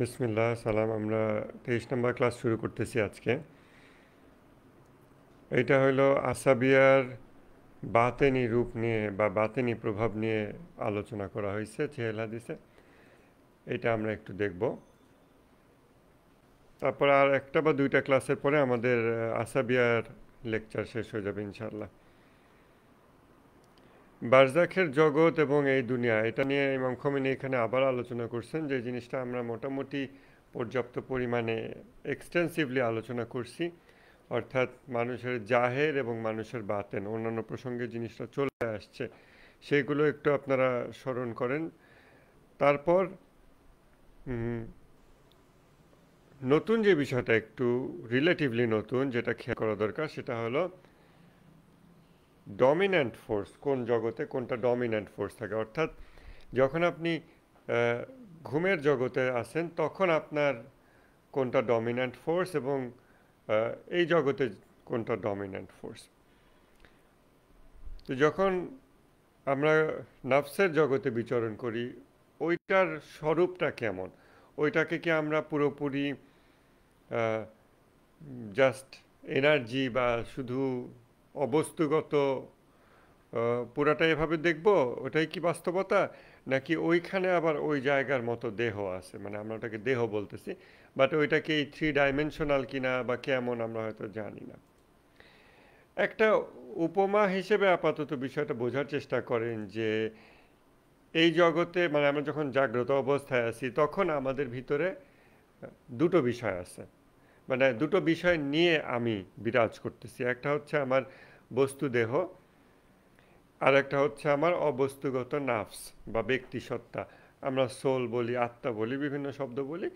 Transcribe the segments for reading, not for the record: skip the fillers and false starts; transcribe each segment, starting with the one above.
বিসমিল্লাহ সালাম। আমরা 23 নম্বর ক্লাস শুরু করতেছি আজকে। এটা হলো আসাবিয়ার বাতেনি রূপ নিয়ে বা বাতেনি প্রভাব নিয়ে আলোচনা করা হয়েছে চেহেল হাদিসে। এটা আমরা একটু দেখব। তারপর আর একটা বা দুইটা ক্লাসের পরে আমাদের আসাবিয়ার লেকচার শেষ হয়ে যাবে ইনশাআল্লাহ। বারজাখের জগৎ এবং এই দুনিয়া, এটা নিয়ে ইমাম খোমেনি এখানে আবার আলোচনা করছেন, যে জিনিসটা আমরা মোটামুটি পর্যাপ্ত পরিমাণে এক্সটেন্সিভলি আলোচনা করছি। অর্থাৎ মানুষের জাহের এবং মানুষের বাতেন, অন্যান্য প্রসঙ্গে জিনিসটা চলে আসছে, সেগুলো একটু আপনারা স্মরণ করেন। তারপর নতুন যে বিষয়টা একটু রিলেটিভলি নতুন, যেটা খেয়াল করা দরকার, সেটা হলো ডমিন্যান্ট ফোর্স। কোন জগতে কোনটা ডমিন্যান্ট ফোর্স থাকে। অর্থাৎ যখন আপনি ঘুমের জগতে আছেন তখন আপনার কোনটা ডমিন্যান্ট ফোর্স এবং এই জগতে কোনটা ডমিন্যান্ট ফোর্স। তো যখন আমরা নফসের জগতে বিচরণ করি, ওইটার স্বরূপটা কেমন? ওইটাকে কি আমরা পুরোপুরি জাস্ট এনার্জি বা শুধু অবস্তুগত পুরাটা এভাবে দেখব, ওটাই কি বাস্তবতা? নাকি ওইখানে আবার ওই জায়গার মতো দেহ আছে, মানে আমরা ওটাকে দেহ বলতেছি, বাট ওইটাকে এই 3 ডাইমেনশনাল কিনা বা কেমন আমরা হয়তো জানি না। একটা উপমা হিসেবে আপাতত বিষয়টা বোঝার চেষ্টা করেন যে এই জগতে, মানে আমরা যখন জাগ্রত অবস্থায় আছি তখন আমাদের ভিতরে দুটো বিষয় আছে, মানে দুটো বিষয় নিয়ে আমি বিরাজ করতেছি। একটা হচ্ছে আমার বস্তু দেহ, আর একটা হচ্ছে আমার অবস্তুগত নাফস বা ব্যক্তি সত্তা। আমরা সোল বলি, আত্মা বলি, বিভিন্ন শব্দ বলি।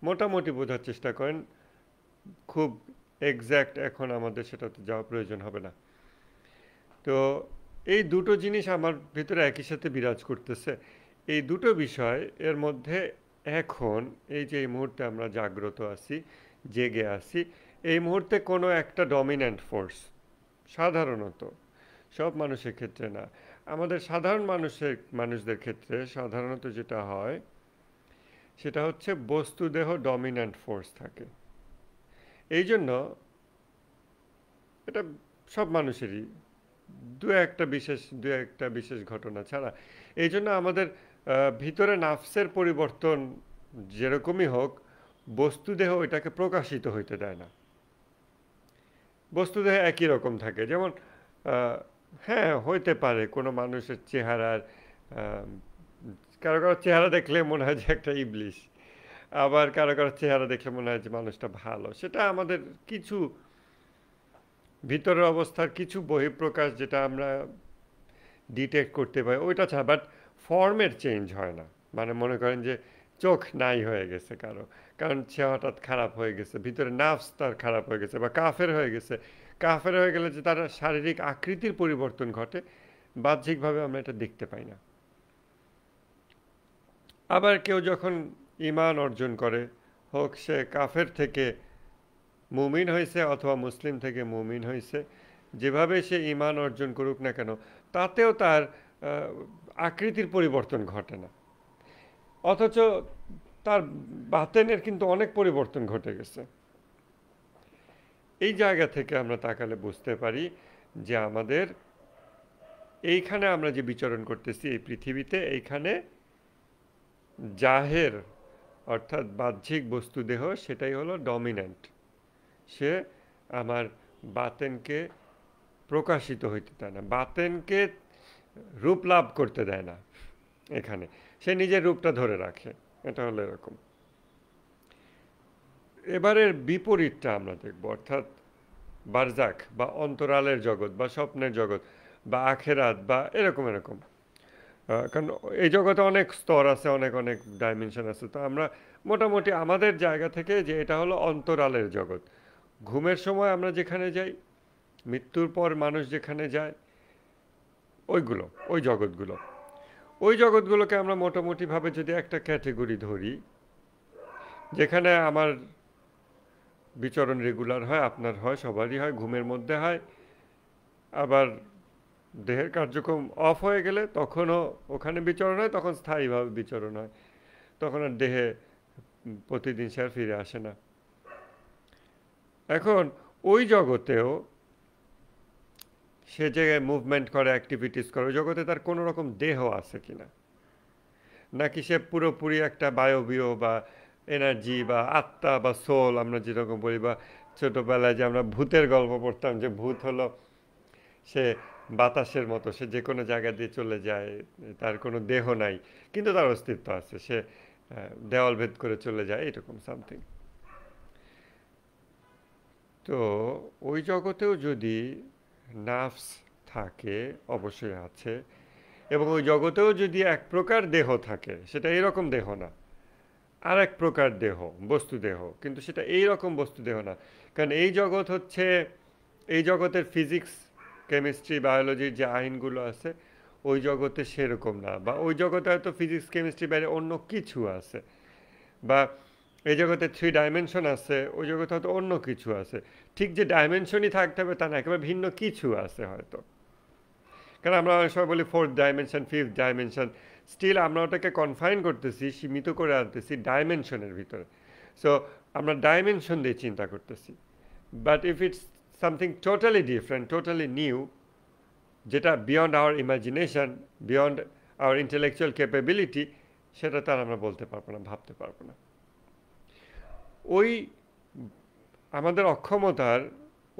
মোটামুটি বোঝার চেষ্টা করেন, খুব এক্স্যাক্ট এখন আমাদের সেটাতে যাওয়া প্রয়োজন হবে না। তো এই দুটো জিনিস আমার ভিতরে একই সাথে বিরাজ করতেছে। এই দুটো বিষয় এর মধ্যে এখন এই যে এই মুহূর্তে আমরা জাগ্রত আছি, জেগে আছি, এই মুহূর্তে কোনো একটা ডমিন্যান্ট ফোর্স, সাধারণত সব মানুষের ক্ষেত্রে না, আমাদের সাধারণ মানুষদের ক্ষেত্রে সাধারণত যেটা হয় সেটা হচ্ছে বস্তুদেহ ডমিন্যান্ট ফোর্স থাকে। এই জন্য এটা সব মানুষেরই, দু একটা বিশেষ ঘটনা ছাড়া, এই জন্য আমাদের ভিতরে নাফসের পরিবর্তন যেরকমই হোক, বস্তুদেহ এটাকে প্রকাশিত হইতে দেয় না। বস্তুদেহ একই রকম থাকে। যেমন হ্যাঁ, হইতে পারে কোনো মানুষের চেহারার কারো কারো চেহারা দেখলে মনে হয় যে একটা ইবলিশ, আবার কারো কারো চেহারা দেখলে মনে হয় যে মানুষটা ভালো। সেটা আমাদের কিছু ভিতরের অবস্থার কিছু বহিঃপ্রকাশ যেটা আমরা ডিটেক্ট করতে পারি, ওইটা ছাড়া। বাট ফর্মের চেঞ্জ হয় না। মানে মনে করেন যে চোখ নাই হয়ে গেছে কারো, কারণ সে হঠাৎ খারাপ হয়ে গেছে, ভিতরে নার্ভস তার খারাপ হয়ে গেছে, বা কাফের হয়ে গেছে। কাফের হয়ে গেলে যে তার শারীরিক আকৃতির পরিবর্তন ঘটে, বাহ্যিকভাবে আমরা এটা দেখতে পাই না। আবার কেউ যখন ঈমান অর্জন করে, হোক সে কাফের থেকে মুমিন হয়েছে অথবা মুসলিম থেকে মুমিন হয়েছে, যেভাবে সে ঈমান অর্জন করুক না কেন, তাতেও তার আকৃতির পরিবর্তন ঘটে না। অথচ তার বাতেনের কিন্তু অনেক পরিবর্তন ঘটে গেছে। এই জায়গা থেকে আমরা তাকালে বুঝতে পারি যে আমাদের এইখানে আমরা যে বিচরণ করতেছি এই পৃথিবীতে, এইখানে জাহের অর্থাৎ বাহ্যিক বস্তু দেহ সেটাই হলো ডমিন্যান্ট। সে আমার বাতেনকে প্রকাশিত হইতে দেয় না, বাতেনকে রূপ লাভ করতে দেয় না। এখানে সে নিজের রূপটা ধরে রাখে। এটা হলো এরকম। এবারের বিপরীতটা আমরা দেখব, অর্থাৎ বারজাক বা অন্তরালের জগৎ বা স্বপ্নের জগৎ বা আখেরাত বা এরকম এরকম। কারণ এই জগতে অনেক স্তর আছে, অনেক অনেক ডাইমেনশন আছে। তো আমরা মোটামুটি আমাদের জায়গা থেকে যে এটা হলো অন্তরালের জগৎ, ঘুমের সময় আমরা যেখানে যাই, মৃত্যুর পর মানুষ যেখানে যায়, ওইগুলো, ওই জগৎগুলো, ওই জগৎগুলোকে আমরা মোটামুটিভাবে যদি একটা ক্যাটেগরি ধরি, যেখানে আমার বিচরণ রেগুলার হয়, আপনার হয়, সবারই হয়, ঘুমের মধ্যে হয়। আবার দেহের কার্যক্রম অফ হয়ে গেলে তখনও ওখানে বিচরণ হয়, তখন স্থায়ীভাবে বিচরণ হয়, তখন আর দেহে প্রতিদিন সে আর ফিরে আসে না। এখন ওই জগতেও সে যে মুভমেন্ট করে, অ্যাক্টিভিটিস করে, ওই জগতে তার কোনো রকম দেহ আছে কিনা, নাকি সে পুরোপুরি একটা বায়বীয় বা এনার্জি বা আত্মা বা সোল আমরা যেরকম বলি, বা ছোটোবেলায় যে আমরা ভূতের গল্প পড়তাম যে ভূত হলো সে বাতাসের মতো, সে যে কোনো জায়গা দিয়ে চলে যায়, তার কোনো দেহ নাই কিন্তু তার অস্তিত্ব আছে, সে দেওয়াল ভেদ করে চলে যায়, এরকম সামথিং। তো ওই জগতেও যদি নার্ভস থাকে, অবশ্যই আছে, এবং ওই জগতেও যদি এক প্রকার দেহ থাকে, সেটা এরকম দেহ না, আর এক প্রকার দেহ, বস্তু দেহ, কিন্তু সেটা এই রকম বস্তু দেহ না। কারণ এই জগৎ হচ্ছে, এই জগতের ফিজিক্স, কেমিস্ট্রি, বায়োলজির যে আইনগুলো আছে ওই জগতে সেরকম না, বা ওই জগতে হয়তো ফিজিক্স কেমিস্ট্রি বাইরে অন্য কিছু আছে, বা এই জগতে 3 ডাইমেনশন আছে, ওই জগতে হয়তো অন্য কিছু আছে। ঠিক যে ডাইমেনশনই থাকতে হবে তা না, একেবারে ভিন্ন কিছু আছে হয়তো। কারণ আমরা অনেক সময় বলি 4th dimension, 5th dimension, still আমরা ওটাকে কনফাইন করতেছি, সীমিত করে আনতেছি ডাইমেনশনের ভিতরে। সো আমরা ডাইমেনশন দিয়ে চিন্তা করতেছি, but if it's something totally different, totally new, যেটা beyond our imagination, beyond our intellectual capability, সেটা তার আমরা বলতে পারবো না, ভাবতে পারবো না। ওই আমাদের অক্ষমতার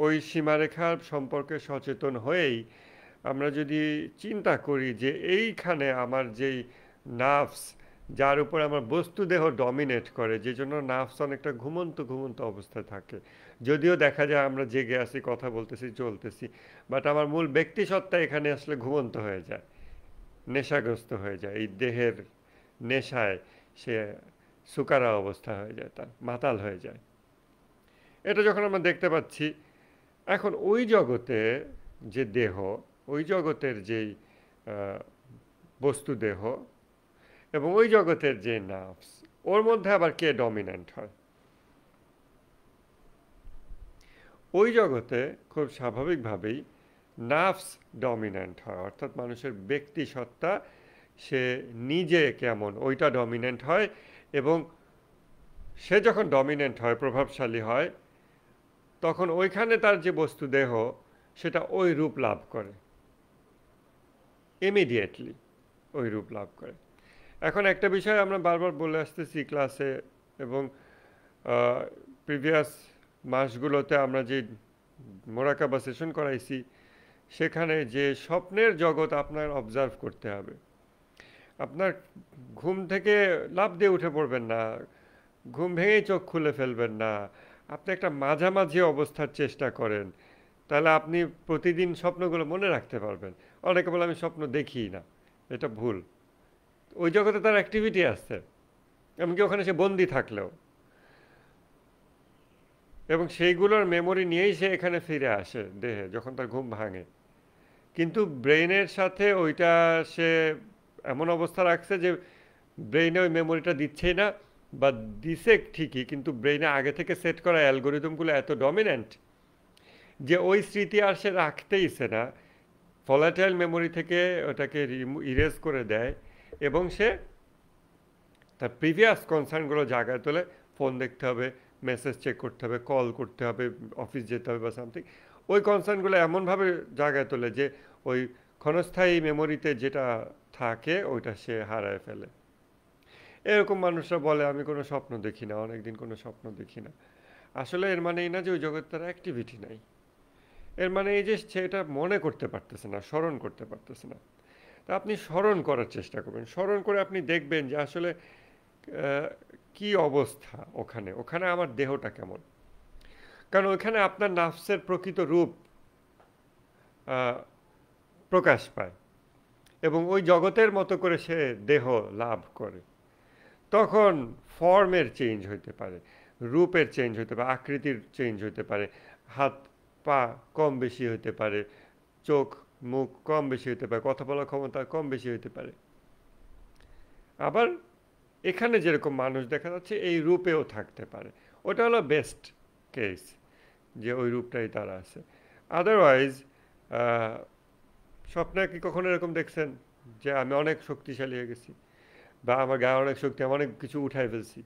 ওই সীমারেখার সম্পর্কে সচেতন হয়েই আমরা যদি চিন্তা করি যে এইখানে আমার যেই নার্ভস, যার উপর আমার বস্তুদেহ ডমিনেট করে, যে জন্য নার্ভস অনেকটা ঘুমন্ত ঘুমন্ত অবস্থায় থাকে, যদিও দেখা যায় আমরা জেগে আছি, কথা বলতেছি, চলতেছি, বাট আমার মূল ব্যক্তিসত্তা এখানে আসলে ঘুমন্ত হয়ে যায়, নেশাগ্রস্ত হয়ে যায়, এই দেহের নেশায় সে সুকারা অবস্থা হয়ে যায়, তার মাতাল হয়ে যায়। এটা যখন আমরা দেখতে পাচ্ছি, এখন ওই জগতে যে দেহ, ওই জগতের যেই বস্তু দেহ, এবং ওই জগতের যে নার্ভস, ওর মধ্যে আবার কে ডমিন্যান্ট হয়? ওই জগতে খুব স্বাভাবিকভাবেই নার্ভস ডমিন্যান্ট হয়, অর্থাৎ মানুষের ব্যক্তি সত্তা, সে নিজে কেমন ওইটা ডমিন্যান্ট হয়, এবং সে যখন ডমিন্যান্ট হয়, প্রভাবশালী হয়, তখন ওইখানে তার যে বস্তু দেহ সেটা ওই রূপ লাভ করে, ইমিডিয়েটলি ওই রূপ লাভ করে। এখন একটা বিষয় আমরা বারবার বলে আসতেছি ক্লাসে, এবং প্রিভিয়াস মাসগুলোতে আমরা যে মোরাকাবা সেশন করাইছি, সেখানে যে স্বপ্নের জগৎ আপনার অবজার্ভ করতে হবে। আপনার ঘুম থেকে লাফ দিয়ে উঠে পড়বেন না, ঘুম ভেঙেই চোখ খুলে ফেলবেন না, আপনি একটা মাঝামাঝি অবস্থার চেষ্টা করেন, তাহলে আপনি প্রতিদিন স্বপ্নগুলো মনে রাখতে পারবেন। অনেকে বলে আমি স্বপ্ন দেখিই না, এটা ভুল। ওই জগতে তার অ্যাক্টিভিটি আছে, এমনকি ওখানে সে বন্দি থাকলেও, এবং সেইগুলোর মেমোরি নিয়েই সে এখানে ফিরে আসে দেহে যখন তার ঘুম ভাঙে। কিন্তু ব্রেইনের সাথে ওইটা সে এমন অবস্থা রাখছে যে ব্রেইনে ওই মেমোরিটা দিচ্ছেই না, বা দিছে ঠিকই, কিন্তু ব্রেইনে আগে থেকে সেট করা অ্যালগোরিদমগুলো এত ডমিন্যান্ট যে ওই স্মৃতি আর সে রাখতেইছে না, ভলাটাইল মেমোরি থেকে ওটাকে ইরেজ করে দেয়, এবং সে তার প্রিভিয়াস কনসার্নগুলো জায়গায় তোলে। ফোন দেখতে হবে, মেসেজ চেক করতে হবে, কল করতে হবে, অফিস যেতে হবে বা সামথিং, ওই কনসার্নগুলো এমনভাবে জায়গায় তোলে যে ওই ক্ষণস্থায়ী মেমোরিতে যেটা থাকে ওইটা সে হারায় ফেলে। এরকম মানুষরা বলে আমি কোনো স্বপ্ন দেখি না, অনেকদিন কোনো স্বপ্ন দেখি না। আসলে এর মানে এই না যে ওই জগৎ তার অ্যাক্টিভিটি নাই, এর মানে এই যে সে এটা মনে করতে পারতেছে না, স্মরণ করতে পারতেছে না। তা আপনি স্মরণ করার চেষ্টা করবেন, স্মরণ করে আপনি দেখবেন যে আসলে কি অবস্থা ওখানে, ওখানে আমার দেহটা কেমন। কারণ ওখানে আপনার নাফসের প্রকৃত রূপ প্রকাশ পায়, এবং ওই জগতের মতো করে সে দেহ লাভ করে। তখন ফর্মের চেঞ্জ হইতে পারে, রূপের চেঞ্জ হইতে পারে, আকৃতির চেঞ্জ হইতে পারে, হাত পা কম বেশি হইতে পারে, চোখ মুখ কম বেশি হইতে পারে, কথা বলার ক্ষমতা কম বেশি হইতে পারে। আবার এখানে যেরকম মানুষ দেখা যাচ্ছে এই রূপেও থাকতে পারে, ওটা হলো বেস্ট কেস, যে ওই রূপটাই তারা আছে। আদারওয়াইজ স্বপ্নে কি কখনো এরকম দেখছেন যে আমি অনেক শক্তিশালী হয়ে গেছি, বা আমার গায়ে অনেক শক্তি, আমি অনেক কিছু উঠাই ফেলছি,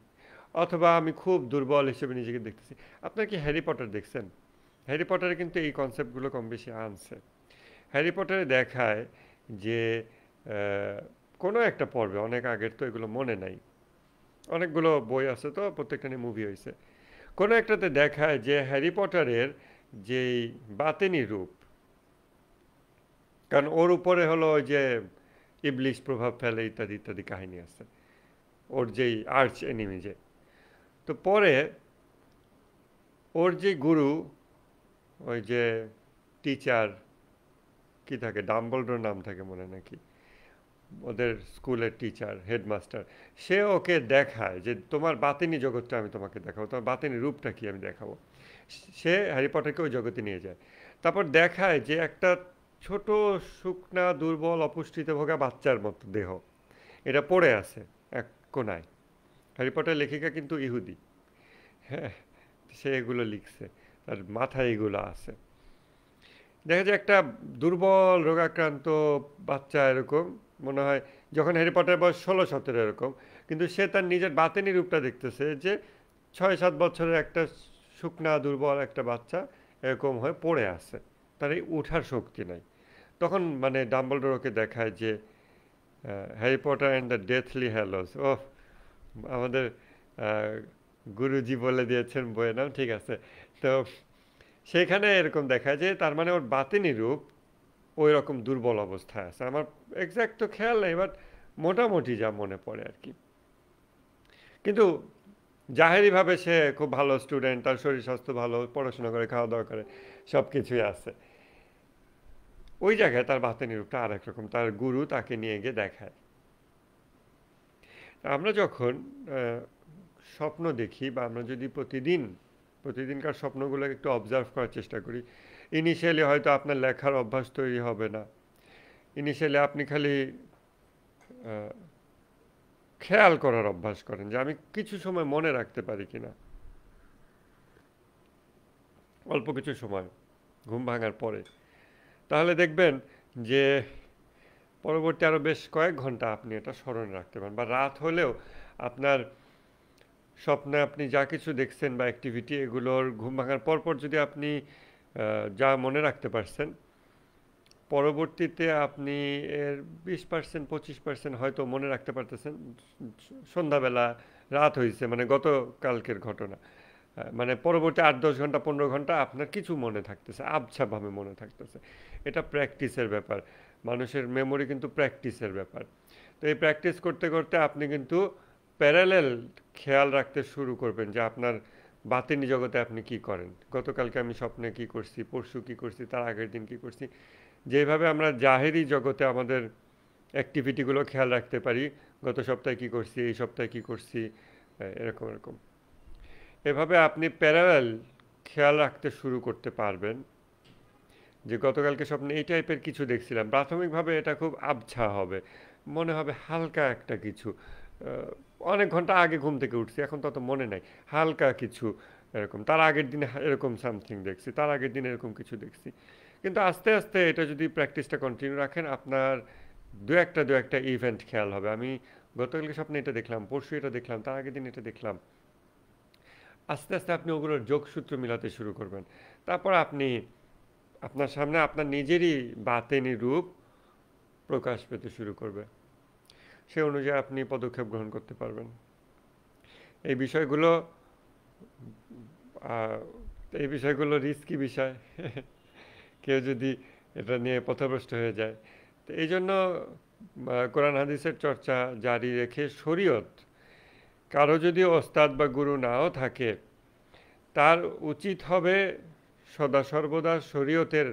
অথবা আমি খুব দুর্বল হিসেবে নিজেকে দেখতেছি। আপনার কি হ্যারি পটার দেখছেন? হ্যারি পটারে কিন্তু এই কনসেপ্টগুলো কম বেশি আনছে। হ্যারি পটারে দেখায় যে কোনো একটা পর্বে, অনেক আগের তো এগুলো মনে নাই, অনেকগুলো বই আছে তো প্রত্যেকটা নিয়ে মুভি হয়েছে। কোনো একটাতে দেখায় যে হ্যারি পটারের যেই বাতেনি রূপ, কারণ ওর উপরে হলো ওই যে ইবলিশ প্রভাব ফেলে ইত্যাদি ইত্যাদি কাহিনী আছে, ওর যেই আর্চ এনিমি যে। তো পরে ওর যে গুরু, ওই যে টিচার কি থাকে, ডাম্বলডোর নাম থাকে মনে নাকি, ওদের স্কুলের টিচার হেডমাস্টার, সে ওকে দেখায় যে তোমার বাতিনি জগৎটা আমি তোমাকে দেখাবো, তোমার বাতিনি রূপটা কি আমি দেখাবো। সে হ্যারি পটারকে ওই জগতে নিয়ে যায়। তারপর দেখায় যে একটা ছোট শুকনা দুর্বল অপুষ্টিতে ভোগা বাচ্চার মতো দেহ, এটা পড়ে আছে এক কোনায়। হ্যারি পটার লেখিকা কিন্তু ইহুদি। হ্যাঁ, সে এগুলো লিখছে, তার মাথায় এগুলো আছে। দেখা যায় একটা দুর্বল রোগাক্রান্ত বাচ্চা এরকম মনে হয়, যখন হ্যারি পটার বয়স 16-17 এরকম, কিন্তু সে তার নিজের বাতেনি রূপটা দেখতেছে যে 6-7 বছরের একটা শুকনা দুর্বল একটা বাচ্চা এরকম হয়ে পড়ে আছে, তার এই উঠার শক্তি নাই। তখন মানে ডাম্বলডোর ওকে দেখায় যে Harry Potter and the Deathly Hallows, ও আমাদের আহ, গুরুজি বলে দিয়েছেন বইয়ের নাম, ঠিক আছে। তো সেখানে এরকম দেখায় যে তার মানে ওর বাতিনি রূপ ওই রকম দুর্বল অবস্থায় আছে। আমার এক্সাক্ট তো খেয়াল নেই, বাট মোটামুটি যা মনে পড়ে আর কি। কিন্তু জাহেরিভাবে সে খুব ভালো স্টুডেন্ট, তার শরীর স্বাস্থ্য ভালো, পড়াশোনা করে, খাওয়া দাওয়া করে, সব কিছুই আছে। ওই জায়গায় তার বাতিনি রূপটা আরেক রকম, তার গুরু তাকে নিয়ে গিয়ে দেখায়। আমরা যখন আহ, স্বপ্ন দেখি, বা আমরা যদি প্রতিদিনকার স্বপ্নগুলো একটু অবজার্ভ করার চেষ্টা করি, ইনিশিয়ালি হয়তো আপনার লেখার অভ্যাস তৈরি হবে না। ইনিশিয়ালি আপনি খালি আহ, খেয়াল করার অভ্যাস করেন যে আমি কিছু সময় মনে রাখতে পারি কিনা, অল্প কিছু সময় ঘুম ভাঙার পরে। তাহলে দেখবেন যে পরবর্তী আরও বেশ কয়েক ঘন্টা আপনি এটা স্মরণে রাখতে পারেন, বা রাত হলেও আপনার স্বপ্নে আপনি যা কিছু দেখছেন বা অ্যাক্টিভিটি, এগুলোর ঘুম ভাঙার পরপর যদি আপনি যা মনে রাখতে পারছেন, পরবর্তীতে আপনি এর 20% 25% হয়তো মনে রাখতে পারতেছেন। সন্ধ্যাবেলা রাত হয়েছে মানে গতকালকের ঘটনা, মানে পরবর্তী 8-10 ঘন্টা 15 ঘন্টা আপনার কিছু মনে থাকতেছে, আবছাভাবে মনে থাকতেছে। এটা প্র্যাকটিসের ব্যাপার, মানুষের মেমোরি কিন্তু প্র্যাকটিসের ব্যাপার। তো এই প্র্যাকটিস করতে করতে আপনি কিন্তু প্যারালেল খেয়াল রাখতে শুরু করবেন যে আপনার বাতিনি জগতে আপনি কি করেন, গতকালকে আমি স্বপ্নে কি করছি, পরশু কি করছি, তার আগের দিন কি করছি। যেভাবে আমরা জাহেরি জগতে আমাদের অ্যাক্টিভিটিগুলো খেয়াল রাখতে পারি, গত সপ্তাহে কি করছি, এই সপ্তাহে কি করছি, এরকম এরকম এভাবে আপনি প্যারালাল খেয়াল রাখতে শুরু করতে পারবেন যে গতকালকে স্বপ্নে এই টাইপের কিছু দেখছিলাম। প্রাথমিকভাবে এটা খুব আবছা হবে, মনে হবে হালকা একটা কিছু, অনেক ঘন্টা আগে ঘুম থেকে উঠছি, এখন তত মনে নাই, হালকা কিছু এরকম, তার আগের দিনে এরকম সামথিং দেখছি, তার আগের দিনে এরকম কিছু দেখছি। কিন্তু আস্তে আস্তে এটা যদি প্র্যাকটিসটা কন্টিনিউ রাখেন, আপনার দু একটা ইভেন্ট খেয়াল হবে, আমি গতকালকে স্বপ্নে এটা দেখলাম, পরশু এটা দেখলাম, তার আগের দিন এটা দেখলাম। আস্তে আস্তে আপনি ওগুলোর যোগসূত্র মিলাতে শুরু করবেন। তারপর আপনি আপনার সামনে আপনার নিজেরই বাতেনি রূপ প্রকাশ পেতে শুরু করবে, সে অনুযায়ী আপনি পদক্ষেপ গ্রহণ করতে পারবেন। এই বিষয়গুলো আহ, এই বিষয়গুলো রিস্কি বিষয় কেউ যদি এটা নিয়ে পথভ্রষ্ট হয়ে যায়। তো এই জন্য কোরআন হাদিসের চর্চা জারি রেখে শরীয়ত, কারো যদি ওস্তাদ বা গুরু নাও থাকে, তার উচিত হবে সদা সর্বদা শরীয়তের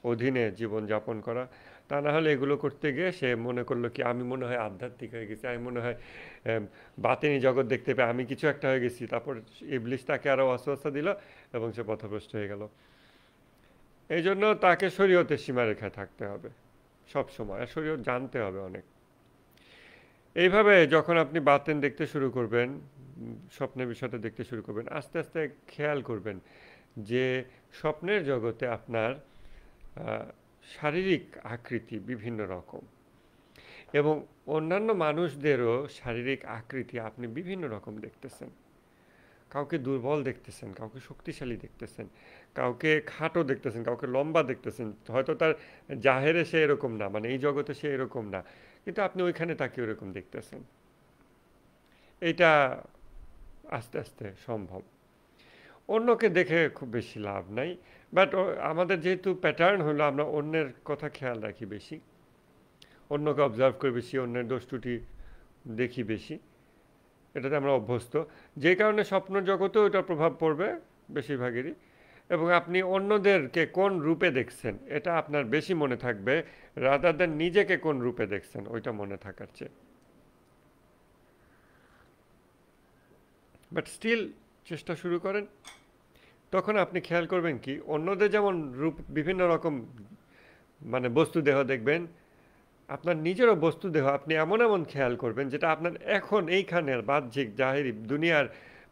অধীনে জীবনযাপন করা। তা না হলে এগুলো করতে গিয়ে সে মনে করলো কি আমি মনে হয় আধ্যাত্মিক হয়ে গেছি, আমি মনে হয় বাতিনি জগৎ দেখতে পেয়ে আমি কিছু একটা হয়ে গেছি, তারপর ইবলিশ তাকে আরও ওয়াসওয়াসা দিল এবং সে পথভ্রষ্ট হয়ে গেল। এই জন্য তাকে শরীয়তের সীমারেখায় থাকতে হবে সব সময়, আর শরীয়ত জানতে হবে অনেক। এইভাবে যখন আপনি বাতেন দেখতে শুরু করবেন, স্বপ্নের বিষয়টা দেখতে শুরু করবেন, আস্তে আস্তে খেয়াল করবেন যে স্বপ্নের জগতে আপনার আহ, শারীরিক আকৃতি বিভিন্ন রকম, এবং অন্যান্য মানুষদেরও শারীরিক আকৃতি আপনি বিভিন্ন রকম দেখতেছেন। কাউকে দুর্বল দেখতেছেন, কাউকে শক্তিশালী দেখতেছেন, কাউকে খাটো দেখতেছেন, কাউকে লম্বা দেখতেছেন। হয়তো তার জাহেরে সে এরকম না, মানে এই জগতে সে এরকম না, কিন্তু আপনি ওইখানে তাকে ওরকম দেখতেছেন। এটা আস্তে আস্তে সম্ভব। অন্যকে দেখে খুব বেশি লাভ নাই, বাট আমাদের যেহেতু প্যাটার্ন হলো আমরা অন্যের কথা খেয়াল রাখি বেশি, অন্যকে অবজার্ভ করি বেশি, অন্যের দোষ ত্রুটি দেখি বেশি, এটাতে আমরা অভ্যস্ত। যে কারণে স্বপ্ন জগতেও এটার প্রভাব পড়বে বেশিরভাগেরই। এবং আপনি অন্যদেরকে কোন রূপে দেখছেন এটা আপনার বেশি মনে থাকবে, রাদার দেন নিজেকে কোন রূপে দেখছেন ওইটা মনে থাকার চেয়ে। বাট স্টিল চেষ্টা শুরু করেন, তখন আপনি খেয়াল করবেন কি অন্যদের যেমন রূপ বিভিন্ন রকম, মানে বস্তু দেহ দেখবেন, আপনার নিজেরও বস্তু দেহ আপনি এমন এমন খেয়াল করবেন যেটা আপনার এখন এইখানের বাহ্যিক জাহেরি দুনিয়ার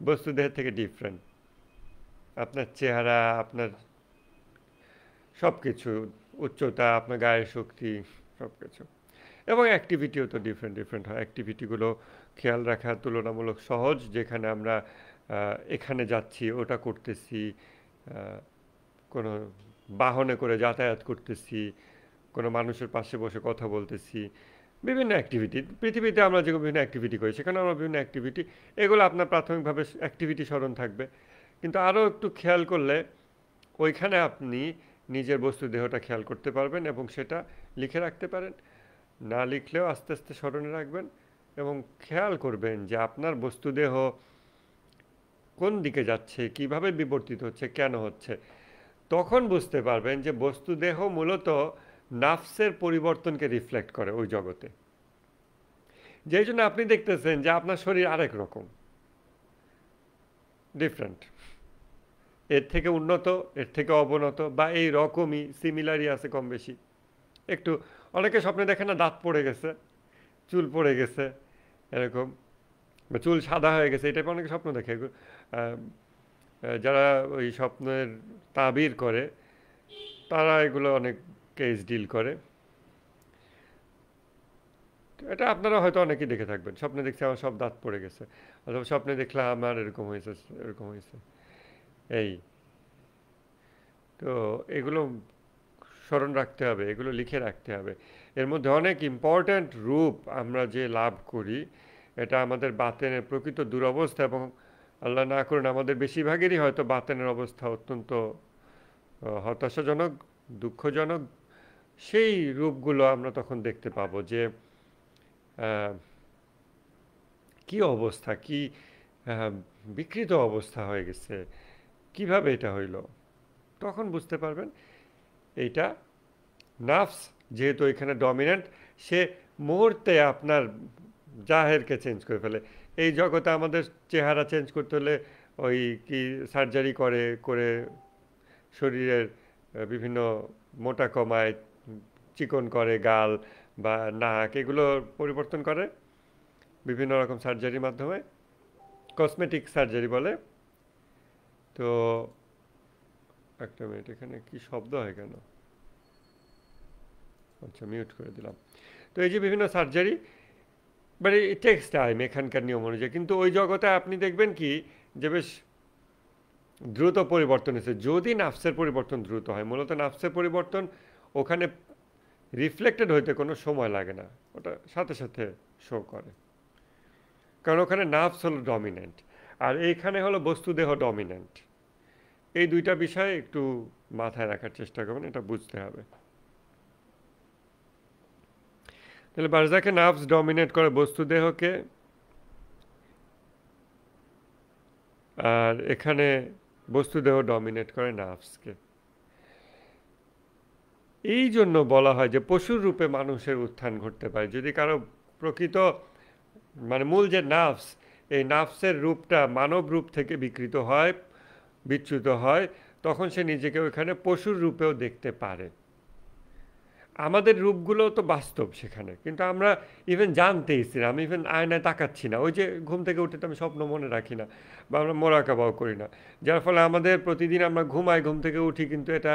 বস্তু দেহের থেকে ডিফারেন্ট। আপনার চেহারা, আপনার সব কিছু, উচ্চতা, আপনার গায়ের শক্তি, সব কিছু। এবং অ্যাক্টিভিটিও তো ডিফারেন্ট ডিফারেন্ট হয়। অ্যাক্টিভিটিগুলো খেয়াল রাখা তুলনামূলক সহজ, যেখানে আমরা এখানে যাচ্ছি, ওটা করতেছি, কোনো বাহনে করে যাতায়াত করতেছি, কোনো মানুষের পাশে বসে কথা বলতেছি, বিভিন্ন অ্যাক্টিভিটি পৃথিবীতে আমরা যে বিভিন্ন অ্যাক্টিভিটি করি সেখানে আমরা বিভিন্ন অ্যাক্টিভিটি, এগুলো আপনার প্রাথমিকভাবে অ্যাক্টিভিটি স্মরণ থাকবে। কিন্তু আরও একটু খেয়াল করলে ওইখানে আপনি নিজের বস্তু দেহটা খেয়াল করতে পারবেন এবং সেটা লিখে রাখতে পারেন। না লিখলেও আস্তে আস্তে স্মরণে রাখবেন এবং খেয়াল করবেন যে আপনার বস্তুদেহ কোন দিকে যাচ্ছে, কিভাবে বিবর্তিত হচ্ছে, কেন হচ্ছে। তখন বুঝতে পারবেন যে বস্তুদেহ মূলত নাফসের পরিবর্তনকে রিফ্লেক্ট করে ওই জগতে। যেই জন্য আপনি দেখতেছেন যে আপনার শরীর আরেক রকম, ডিফারেন্ট, এর থেকে উন্নত, এর থেকে অবনত, বা এই রকমই সিমিলারই আছে কম বেশি একটু। অনেকে স্বপ্নে দেখে না দাঁত পড়ে গেছে, চুল পড়ে গেছে, এরকম, বা চুল সাদা হয়ে গেছে, এই টাইপের অনেকে স্বপ্ন দেখে। যারা ওই স্বপ্নের তাবির করে তারা এগুলো অনেক কেস ডিল করে। এটা আপনারা হয়তো অনেকেই দেখে থাকবেন, স্বপ্নে দেখছি আমার সব দাঁত পড়ে গেছে, অথবা স্বপ্নে দেখলাম আমার এরকম হয়েছে, এরকম হয়েছে। এই তো এগুলো স্মরণ রাখতে হবে, এগুলো লিখে রাখতে হবে। এর মধ্যে অনেক ইম্পর্ট্যান্ট রূপ আমরা যে লাভ করি, এটা আমাদের বাতেনের প্রকৃত দুরবস্থা, এবং আল্লাহ না করুন আমাদের বেশিরভাগেরই হয়তো বাতেনের অবস্থা অত্যন্ত হতাশাজনক, দুঃখজনক। সেই রূপগুলো আমরা তখন দেখতে পাবো যে কি অবস্থা, কি বিকৃত অবস্থা হয়ে গেছে, কিভাবে এটা হইল। তখন বুঝতে পারবেন এইটা নাফস যেহেতু এখানে ডমিনেন্ট, সে মুহূর্তে আপনার জাহেরকে চেঞ্জ করে ফেলে। এই জগতে আমাদের চেহারা চেঞ্জ করতে হলে ওই কি সার্জারি করে করে শরীরের বিভিন্ন মোটা কমায়, চিকন করে গাল বা নাক, এগুলো পরিবর্তন করে বিভিন্ন রকম সার্জারির মাধ্যমে, কসমেটিক সার্জারি বলে। তো একটা মিনিট, এখানে কি শব্দ হয় কেন? আচ্ছা, মিউট করে দিলাম। তো এই যে বিভিন্ন surgery, but it takes time এখানকার নিয়ম অনুযায়ী। কিন্তু ওই জগতে আপনি দেখবেন কি যে বেশ দ্রুত পরিবর্তন হয়েছে, যদি নাফসের পরিবর্তন দ্রুত হয়। মূলত নাফসের পরিবর্তন ওখানে রিফ্লেক্টেড হইতে কোনো সময় লাগে না, ওটা সাথে সাথে শো করে, কারণ ওখানে নাফস হলো ডমিনেন্ট আর এইখানে হলো বস্তুদেহ ডমিনেন্ট। এই দুইটা বিষয় একটু মাথায় রাখার চেষ্টা করবেন, এটা বুঝতে হবে। তাহলে বারজাকে নার্ভস ডমিনেট করে বস্তুদেহকে, আর এখানে বস্তুদেহ ডমিনেট করে নার্ভসকে। এই জন্য বলা হয় যে পশুর রূপে মানুষের উত্থান ঘটতে পারে যদি কারো প্রকৃত, মানে মূল যে নার্ভস, এই নার্ভসের রূপটা মানব রূপ থেকে বিকৃত হয়, বিচ্যুত হয়, তখন সে নিজেকে ওইখানে পশুর রূপেও দেখতে পারে। আমাদের রূপগুলো তো বাস্তব সেখানে, কিন্তু আমরা ইভেন জানতেইছি না, আমি ইভেন আয়নায় তাকাচ্ছি না, ওই যে ঘুম থেকে উঠে তো আমি স্বপ্ন মনে রাখি না, বা আমরা মোরাকাবাও করি না, যার ফলে আমাদের প্রতিদিন আমরা ঘুমাই, ঘুম থেকে উঠি, কিন্তু এটা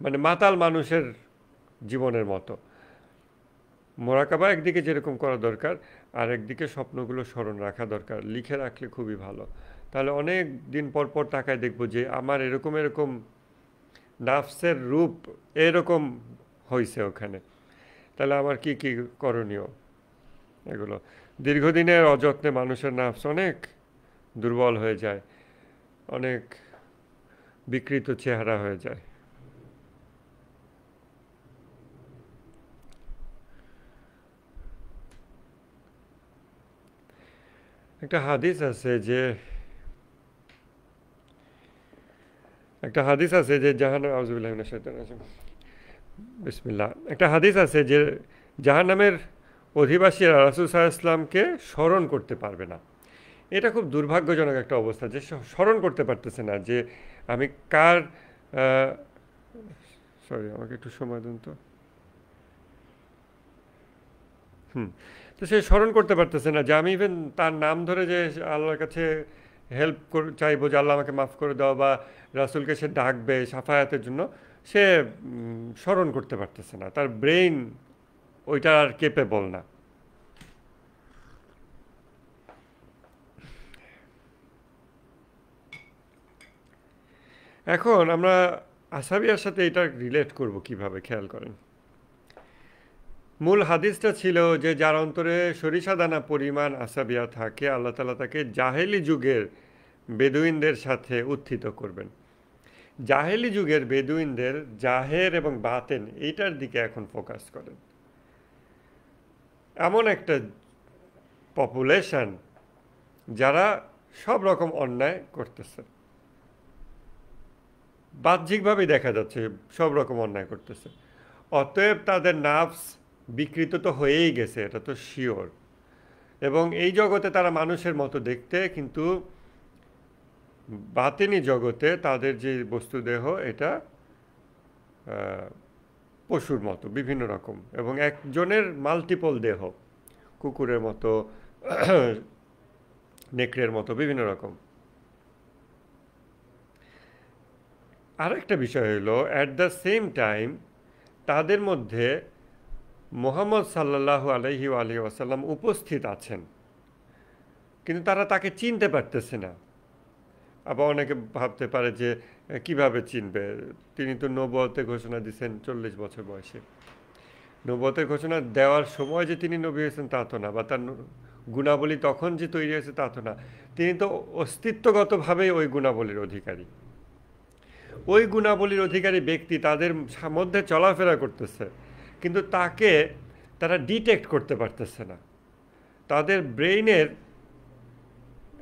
মানে মাতাল মানুষের জীবনের মতো। মোরাকাবা একদিকে যেরকম করা দরকার, আর একদিকে স্বপ্নগুলো স্মরণ রাখা দরকার, লিখে রাখলে খুবই ভালো, তাহলে অনেক দিন পর পর তাকায় দেখব যে আমার এরকম এরকম নাফসের রূপ এরকম হয়েছে ওখানে। তাহলে আমার কি কি করণীয় এগুলো? দীর্ঘদিনের অযত্নে মানুষের নাফস অনেক দুর্বল হয়ে যায়, অনেক বিকৃত চেহারা হয়ে যায়। একটা হাদিস আছে যে জাহান্নাম, আউযুবিল্লাহি মিনাশ শাইতানির রাজিম, বিসমিল্লাহ। একটা হাদিস আছে যে জাহান্নামের অধিবাসীরা রাসূল সাল্লাল্লাহু আলাইহি ওয়াসাল্লামকে স্মরণ করতে পারবে না। এটা খুব দুর্ভাগ্যজনক একটা অবস্থা যে স্মরণ করতে পারতেছে না যে আমি কার, সরি আমাকে একটু সময় দিন তো। হুম। তো সে স্মরণ করতে পারতেছে না যে আমি ইভেন তার নাম ধরে যে আল্লাহর কাছে হেল্প চাইবো যে আল্লাহ আমাকে মাফ করে দাও, বা রাসূলকে সে ডাকবে সাফায়াতের জন্য, সে স্মরণ করতে পারতেছে না, তার ব্রেইন ওইটা আর কেপেবল না। এখন আমরা আসাবিয়ার সাথে এটা রিলেট করব কিভাবে, খেয়াল করেন। মূল হাদিসটা ছিল যে যার অন্তরে সরিষা দানা পরিমাণ আসাবিয়া থাকে, আল্লাহ তাআলা তাকে জাহেলি যুগের বেদুইনদের সাথে উত্থিত করবেন। জাহেলি যুগের বেদুইনদের জাহের এবং বাতেন এইটার দিকে এখন ফোকাস করেন। এমন একটা পপুলেশন যারা সব রকম অন্যায় করতেছে, বাহ্যিকভাবে দেখা যাচ্ছে সব রকম অন্যায় করতেছে। অতএব তাদের নাফস বিকৃত তো হয়েই গেছে, এটা তো শিওর। এবং এই জগতে তারা মানুষের মতো দেখতে, কিন্তু বাতেনি জগতে তাদের যে বস্তুদেহ এটা পশুর মতো বিভিন্ন রকম, এবং একজনের মাল্টিপল দেহ, কুকুরের মতো, নেকড়ের মতো বিভিন্ন রকম। আর একটা বিষয় হলো, অ্যাট দ্য সেম টাইম তাদের মধ্যে মুহাম্মদ সাল্লাল্লাহু আলাইহি ওয়াসাল্লাম উপস্থিত আছেন, কিন্তু তারা তাকে চিনতে পারতেছে না। আবার অনেকে ভাবতে পারে যে কিভাবে চিনবে, তিনি তো নবুয়তের ঘোষণা দিয়েছেন 40 বছর বয়সে। নবুয়তের ঘোষণা দেওয়ার সময় যে তিনি নবী হয়েছেন তা তো না, বা তার গুণাবলী তখন যে তৈরি হয়েছে তা তো না। তিনি তো অস্তিত্বগতভাবেই ওই গুণাবলীর অধিকারী। ওই গুণাবলীর অধিকারী ব্যক্তি তাদের মধ্যে চলাফেরা করতেছে, কিন্তু তাকে তারা ডিটেক্ট করতে পারতেছে না। তাদের ব্রেইনের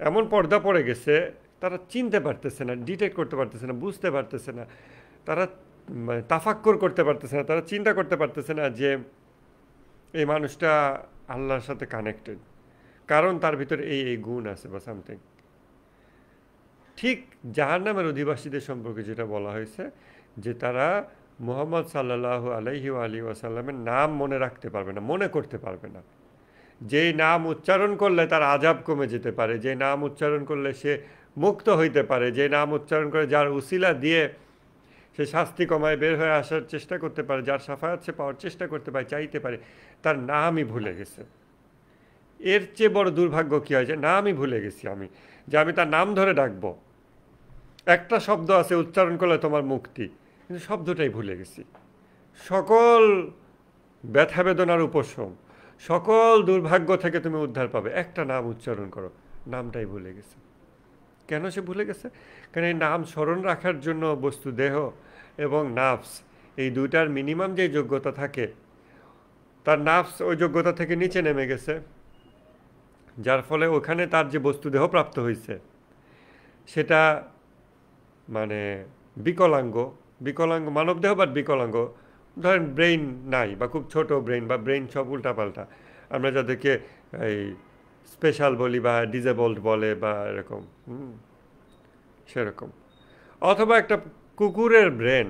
এমন পর্দা পড়ে গেছে, তারা চিনতে পারতেছে না, ডিটেক্ট করতে পারতেছে না, বুঝতে পারতেছে না, তারা তাফাক্কুর করতে পারতেছে না, তারা চিন্তা করতে পারতেছে না যে এই মানুষটা আল্লাহর সাথে কানেক্টেড, কারণ তার ভিতরে এই গুণ আছে বা সামথিং। ঠিক জাহান্নামের অধিবাসীদের সম্পর্কে যেটা বলা হয়েছে, যে তারা মুহাম্মদ সাল্লাল্লাহু আলাইহি ওয়াসাল্লামের নাম মনে রাখতে পারবে না, মনে করতে পারবে না। যেই নাম উচ্চারণ করলে তার আযাব কমে যেতে পারে, যে নাম উচ্চারণ করলে সে মুক্ত হইতে পারে, যে নাম উচ্চারণ করে যার উসিলা দিয়ে সে শাস্তি কমায় বের হয়ে আসার চেষ্টা করতে পারে, যার সাফায়াত সে পাওয়ার চেষ্টা করতে পারে, চাইতে পারে, তার নামই ভুলে গেছে। এর চেয়ে বড় দুর্ভাগ্য কী হয় যে নামই ভুলে গেছি আমি, যে আমি তার নাম ধরে ডাকবো। একটা শব্দ আছে উচ্চারণ করলে তোমার মুক্তি, কিন্তু শব্দটাই ভুলে গেছি। সকল ব্যথা বেদনার উপশম, সকল দুর্ভাগ্য থেকে তুমি উদ্ধার পাবে, একটা নাম উচ্চারণ করো। নামটাই ভুলে গেছে। কেন সে ভুলে গেছে? কারণ এই নাম স্মরণ রাখার জন্য বস্তু দেহ এবং নাফস, এই দুইটার মিনিমাম যে যোগ্যতা থাকে, তার নাফস ওই যোগ্যতা থেকে নিচে নেমে গেছে, যার ফলে ওখানে তার যে বস্তু দেহ প্রাপ্ত হয়েছে সেটা মানে বিকলাঙ্গ, বিকলাঙ্গ মানবদেহ বাট বিকলাঙ্গ। ধরেন ব্রেইন নাই, বা খুব ছোট ব্রেইন, বা ব্রেইন সব উল্টাপাল্টা, আমরা যাদেরকে এই স্পেশাল বলি বা ডিজেবলড বলে বা এরকম, সেরকম। অথবা একটা কুকুরের ব্রেন,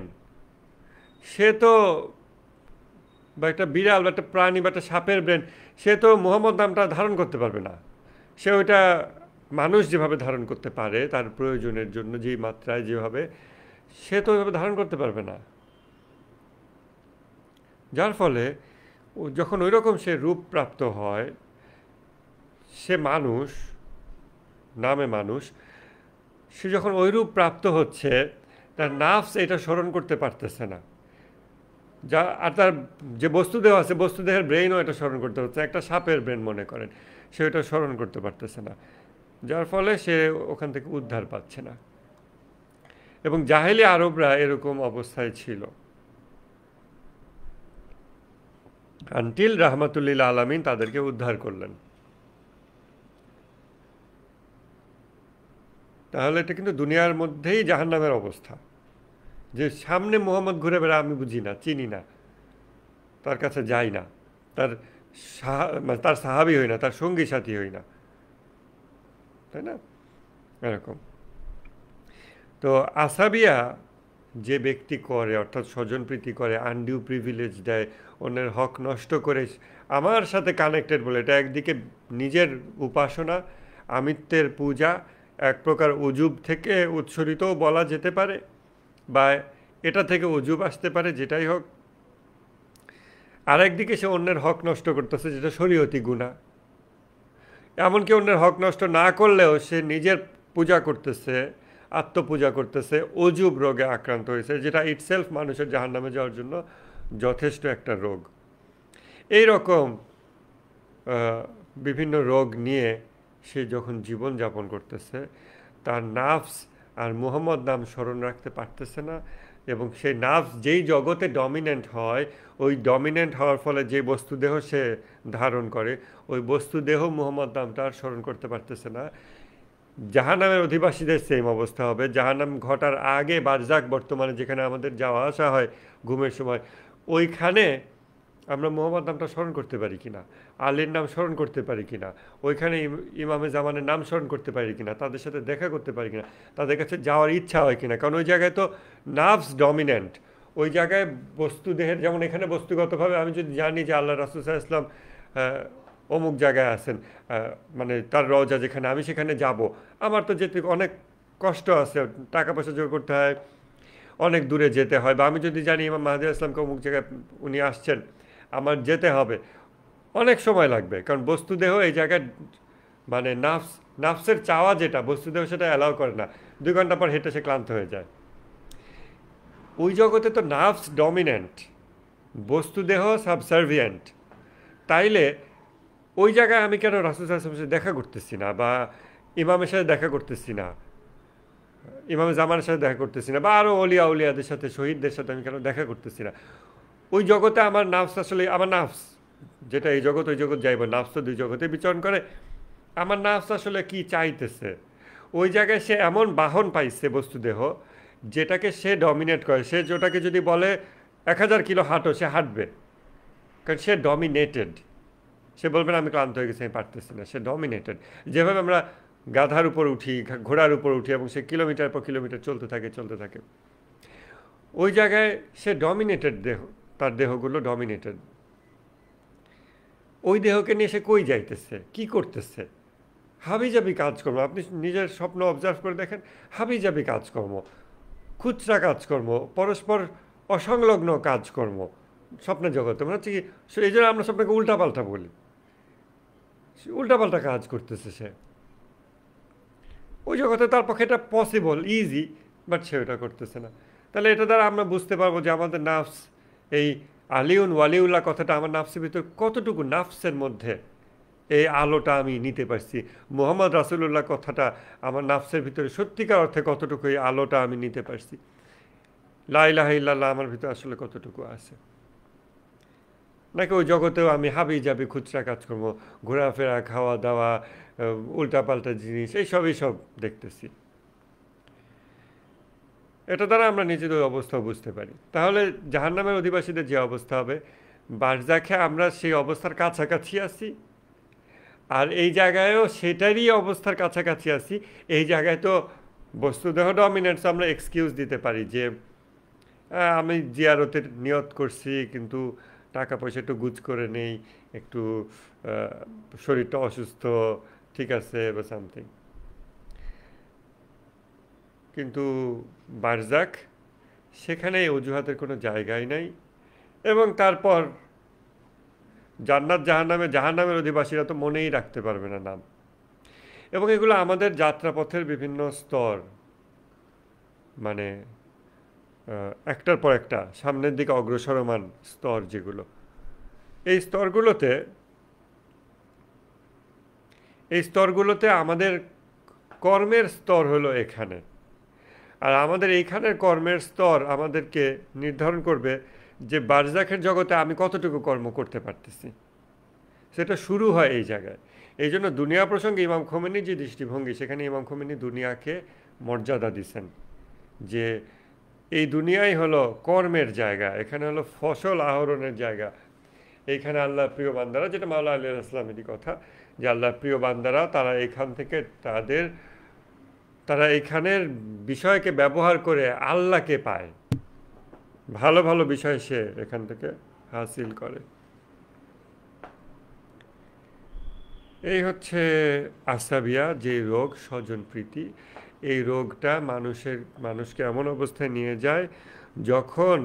সে তো, বা একটা বিড়াল বা একটা প্রাণী বা একটা সাপের ব্রেন, সে তো মুহাম্মদ নামটা ধারণ করতে পারবে না। সে ওইটা মানুষ যেভাবে ধারণ করতে পারে তার প্রয়োজনের জন্য, যেই মাত্রায় যেভাবে, সে তো ওইভাবে ধারণ করতে পারবে না। যার ফলে যখন ওই রকম সে রূপ প্রাপ্ত হয়, সে মানুষ, নামে মানুষ, সে যখন ওইরূপ প্রাপ্ত হচ্ছে, তার নাফস এটা স্মরণ করতে পারতেছে না। যা আর তার যে বস্তুদেহ আছে, বস্তুদেহের ব্রেইনও এটা স্মরণ করতে হচ্ছে। একটা সাপের ব্রেন মনে করেন, সে এটা স্মরণ করতে পারতেছে না, যার ফলে সে ওখান থেকে উদ্ধার পাচ্ছে না। এবং জাহেলি আরবরা এরকম অবস্থায় ছিল, আনটিল রাহমাতুল্লিল আলামিন তাদেরকে উদ্ধার করলেন। তাহলে এটা কিন্তু দুনিয়ার মধ্যেই জাহান্নামের অবস্থা, যে সামনে মোহাম্মদ ঘুরে বেড়া, আমি বুঝি না, চিনি না, তার কাছে যাই না, তার মানে তার সাহাবি হই না, তার সঙ্গী সাথী হই না, তাই না? এরকম। তো আসাবিয়া যে ব্যক্তি করে, অর্থাৎ স্বজনপ্রীতি করে, আনডিউ প্রিভিলেজ দেয়, অন্যের হক নষ্ট করে আমার সাথে কানেক্টেড বলে, এটা একদিকে নিজের উপাসনা, আমিত্বের পূজা, এক প্রকার উজুব থেকে উৎসরিতও বলা যেতে পারে, বা এটা থেকে উজুব আসতে পারে, যেটাই হোক। আর একদিকে সে অন্যের হক নষ্ট করতেছে, যেটা শরীয়তি গুনাহ। এমনকি অন্যের হক নষ্ট না করলেও সে নিজের পূজা করতেছে, আত্মপূজা করতেছে, অজুব রোগে আক্রান্ত হয়েছে, যেটা ইটসেলফ মানুষের জাহান্নামে যাওয়ার জন্য যথেষ্ট একটা রোগ। এই রকম বিভিন্ন রোগ নিয়ে সে যখন জীবন যাপন করতেছে, তার নাফস আর মুহাম্মদ নাম স্মরণ রাখতে পারতেছে না, এবং সেই নাফস যেই জগতে ডমিনেন্ট হয়, ওই ডমিনেন্ট হওয়ার ফলে যে বস্তুদেহ সে ধারণ করে, ওই বস্তুদেহ মুহাম্মদ নামটা আর স্মরণ করতে পারতেছে না। জাহান্নামের অধিবাসীদের সেম অবস্থা হবে। জাহান্নাম ঘটার আগে বারজাক, বর্তমানে যেখানে আমাদের যাওয়া আসা হয় ঘুমের সময়, ওইখানে আমরা মোহাম্মদ নামটা স্মরণ করতে পারি কিনা, আলীর নাম স্মরণ করতে পারি কিনা, ওইখানে ইমামে জামানের নাম স্মরণ করতে পারি কিনা, তাদের সাথে দেখা করতে পারি কিনা, তাদের কাছে যাওয়ার ইচ্ছা হয় কিনা। কারণ ওই জায়গায় তো নার্ভস ডমিনেন্ট। ওই জায়গায় বস্তুদেহের, যেমন এখানে বস্তুগতভাবে আমি যদি জানি যে আল্লাহ রাসূল সাল্লাল্লাহু আলাইহি ওয়াসাল্লাম অমুক জায়গায় আছেন, মানে তার রওজা যেখানে, আমি সেখানে যাব, আমার তো যেতে অনেক কষ্ট আছে, টাকা পয়সা জোগাড় করতে হয়, অনেক দূরে যেতে হয়। বা আমি যদি জানি ইমাম মাহদী আলাইহিস সালামকে অমুক জায়গায় উনি আসছেন, আমার যেতে হবে, অনেক সময় লাগবে। কারণ বস্তুদেহ এই জায়গায়, মানে নাফসের চাওয়া যেটা, বস্তুদেহ সেটা অ্যালাউ করে না। 2 ঘন্টা পর হেঁটে সে ক্লান্ত হয়ে যায়। ওই জগতে তো নাফস ডমিনেন্ট, বস্তুদেহ সাবসার্ভিয়েন্ট। তাইলে ওই জায়গায় আমি কেন রাসূল সাল্লাল্লাহু আলাইহি ওয়াসাল্লামের সাথে দেখা করতেছি না, বা ইমামের সাথে দেখা করতেছি না, ইমামে জামানের সাথে দেখা করতেছি না, বা আরও উলিয়াদের সাথে, শহীদদের সাথে আমি কেন দেখা করতেছি না? ওই জগতে আমার নাফস, আসলে আমার নাফস যেটা এই জগৎ ওই জগৎ যাইব, নাফস তো 2 জগতে বিচরণ করে। আমার নাফস আসলে কি চাইতেছে? ওই জায়গায় সে এমন বাহন পাইছে বস্তুদেহ, যেটাকে সে ডমিনেট করে। সে যেটাকে যদি বলে 1000 কিলো হাঁটো, সে হাঁটবে, কারণ সে ডমিনেটেড। সে বলবে না আমি ক্লান্ত হয়ে গেছি, আমি পারতেছি না। সে ডমিনেটেড। যেভাবে আমরা গাধার উপর উঠি, ঘোড়ার উপর উঠি, এবং সে কিলোমিটার পর কিলোমিটার চলতে থাকে, ওই জায়গায় সে ডমিনেটেড দেহ, তার দেহগুলো ডমিনেটেড। ওই দেহকে নিয়ে সে কই যাইতেছে, কি করতেছে? হাবিজাবি কাজকর্ম। আপনি নিজের স্বপ্ন অবজার্ভ করে দেখেন, হাবিজাবি কাজকর্ম, খুচরা কাজকর্ম, পরস্পর অসংলগ্ন কাজকর্ম স্বপ্নের জগতে। মনে হচ্ছে কি, এই জন্য আমরা স্বপ্নকে উল্টাপাল্টা বলি। উল্টাপাল্টা কাজ করতেছে সে ওই জগতে। তার পক্ষে এটা পসিবল, ইজি, বাট সে ওটা করতেছে না। তাহলে এটা দ্বারা আমরা বুঝতে পারবো যে আমাদের নাফস, এই আলিউন ওয়ালিউল্লাহ কথাটা আমার নাফসের ভিতর কতটুকু, নাফসের মধ্যে এই আলোটা আমি নিতে পারছি। মুহাম্মদ রাসূলুল্লাহ কথাটা আমার নাফসের ভিতরে সত্যিকার অর্থে কতটুকু এই আলোটা আমি নিতে পারছি। লা ইলাহা ইল্লাল্লাহ আমার ভিতরে আসলে কতটুকু আছে। নাকি ওই জগতেও আমি হাবি যাবি খুচরা কাজকর্ম, ঘোরাফেরা, খাওয়া দাওয়া, উল্টাপাল্টা জিনিস, এইসব দেখতেছি। এটা দ্বারা আমরা নিজেদের অবস্থা বুঝতে পারি। তাহলে জাহান্নামের অধিবাসীদের যে অবস্থা হবে, বারজাখে আমরা সেই অবস্থার কাছাকাছি আছি, আর এই জায়গায়ও সেটারই অবস্থার কাছাকাছি আছি। এই জায়গায় তো বস্তুদেহ ডমিনেন্স, আমরা এক্সকিউজ দিতে পারি যে আমি জিয়ারতের নিয়ত করছি, কিন্তু টাকা পয়সা একটু গুজ করে নেই, একটু শরীরটা অসুস্থ, ঠিক আছে, বা সামথিং। কিন্তু বারজাক, সেখানে এই অজুহাতের কোনো জায়গাই নাই। এবং তারপর জান্নাত জাহান্নামের অধিবাসীরা তো মনেই রাখতে পারবে না নাম। এবং এগুলো আমাদের যাত্রাপথের বিভিন্ন স্তর, মানে একটার পর একটা সামনের দিকে অগ্রসরমান স্তর যেগুলো, এই স্তরগুলোতে এই স্তরগুলোতে আমাদের কর্মের স্তর হলো এখানে। আর আমাদের এইখানের কর্মের স্তর আমাদেরকে নির্ধারণ করবে যে বারজাখের জগতে আমি কতটুকু কর্ম করতে পারতেছি। সেটা শুরু হয় এই জায়গায়। এই জন্য দুনিয়া প্রসঙ্গে ইমাম খোমেনির যে দৃষ্টিভঙ্গি, সেখানে ইমাম খোমেনি দুনিয়াকে মর্যাদা দিছেন যে এই দুনিয়াই হলো কর্মের জায়গা, এখানে হলো ফসল আহরণের জায়গা। এইখানে আল্লাহ প্রিয় বান্দারা, যেটা মাওলা আলী ইসলামেরই কথা, যে আল্লাহ প্রিয় বান্দারা তারা এখান থেকে তারা এখানের বিষয়কে ব্যবহার করে আল্লাহকে পায়, ভালো ভালো বিষয় সে এখান থেকে হাসিল করে। এই হচ্ছে আসাবিয়া, যে রোগ স্বজন প্রীতি। এই রোগটা মানুষকে এমন অবস্থায় নিয়ে যায় যখন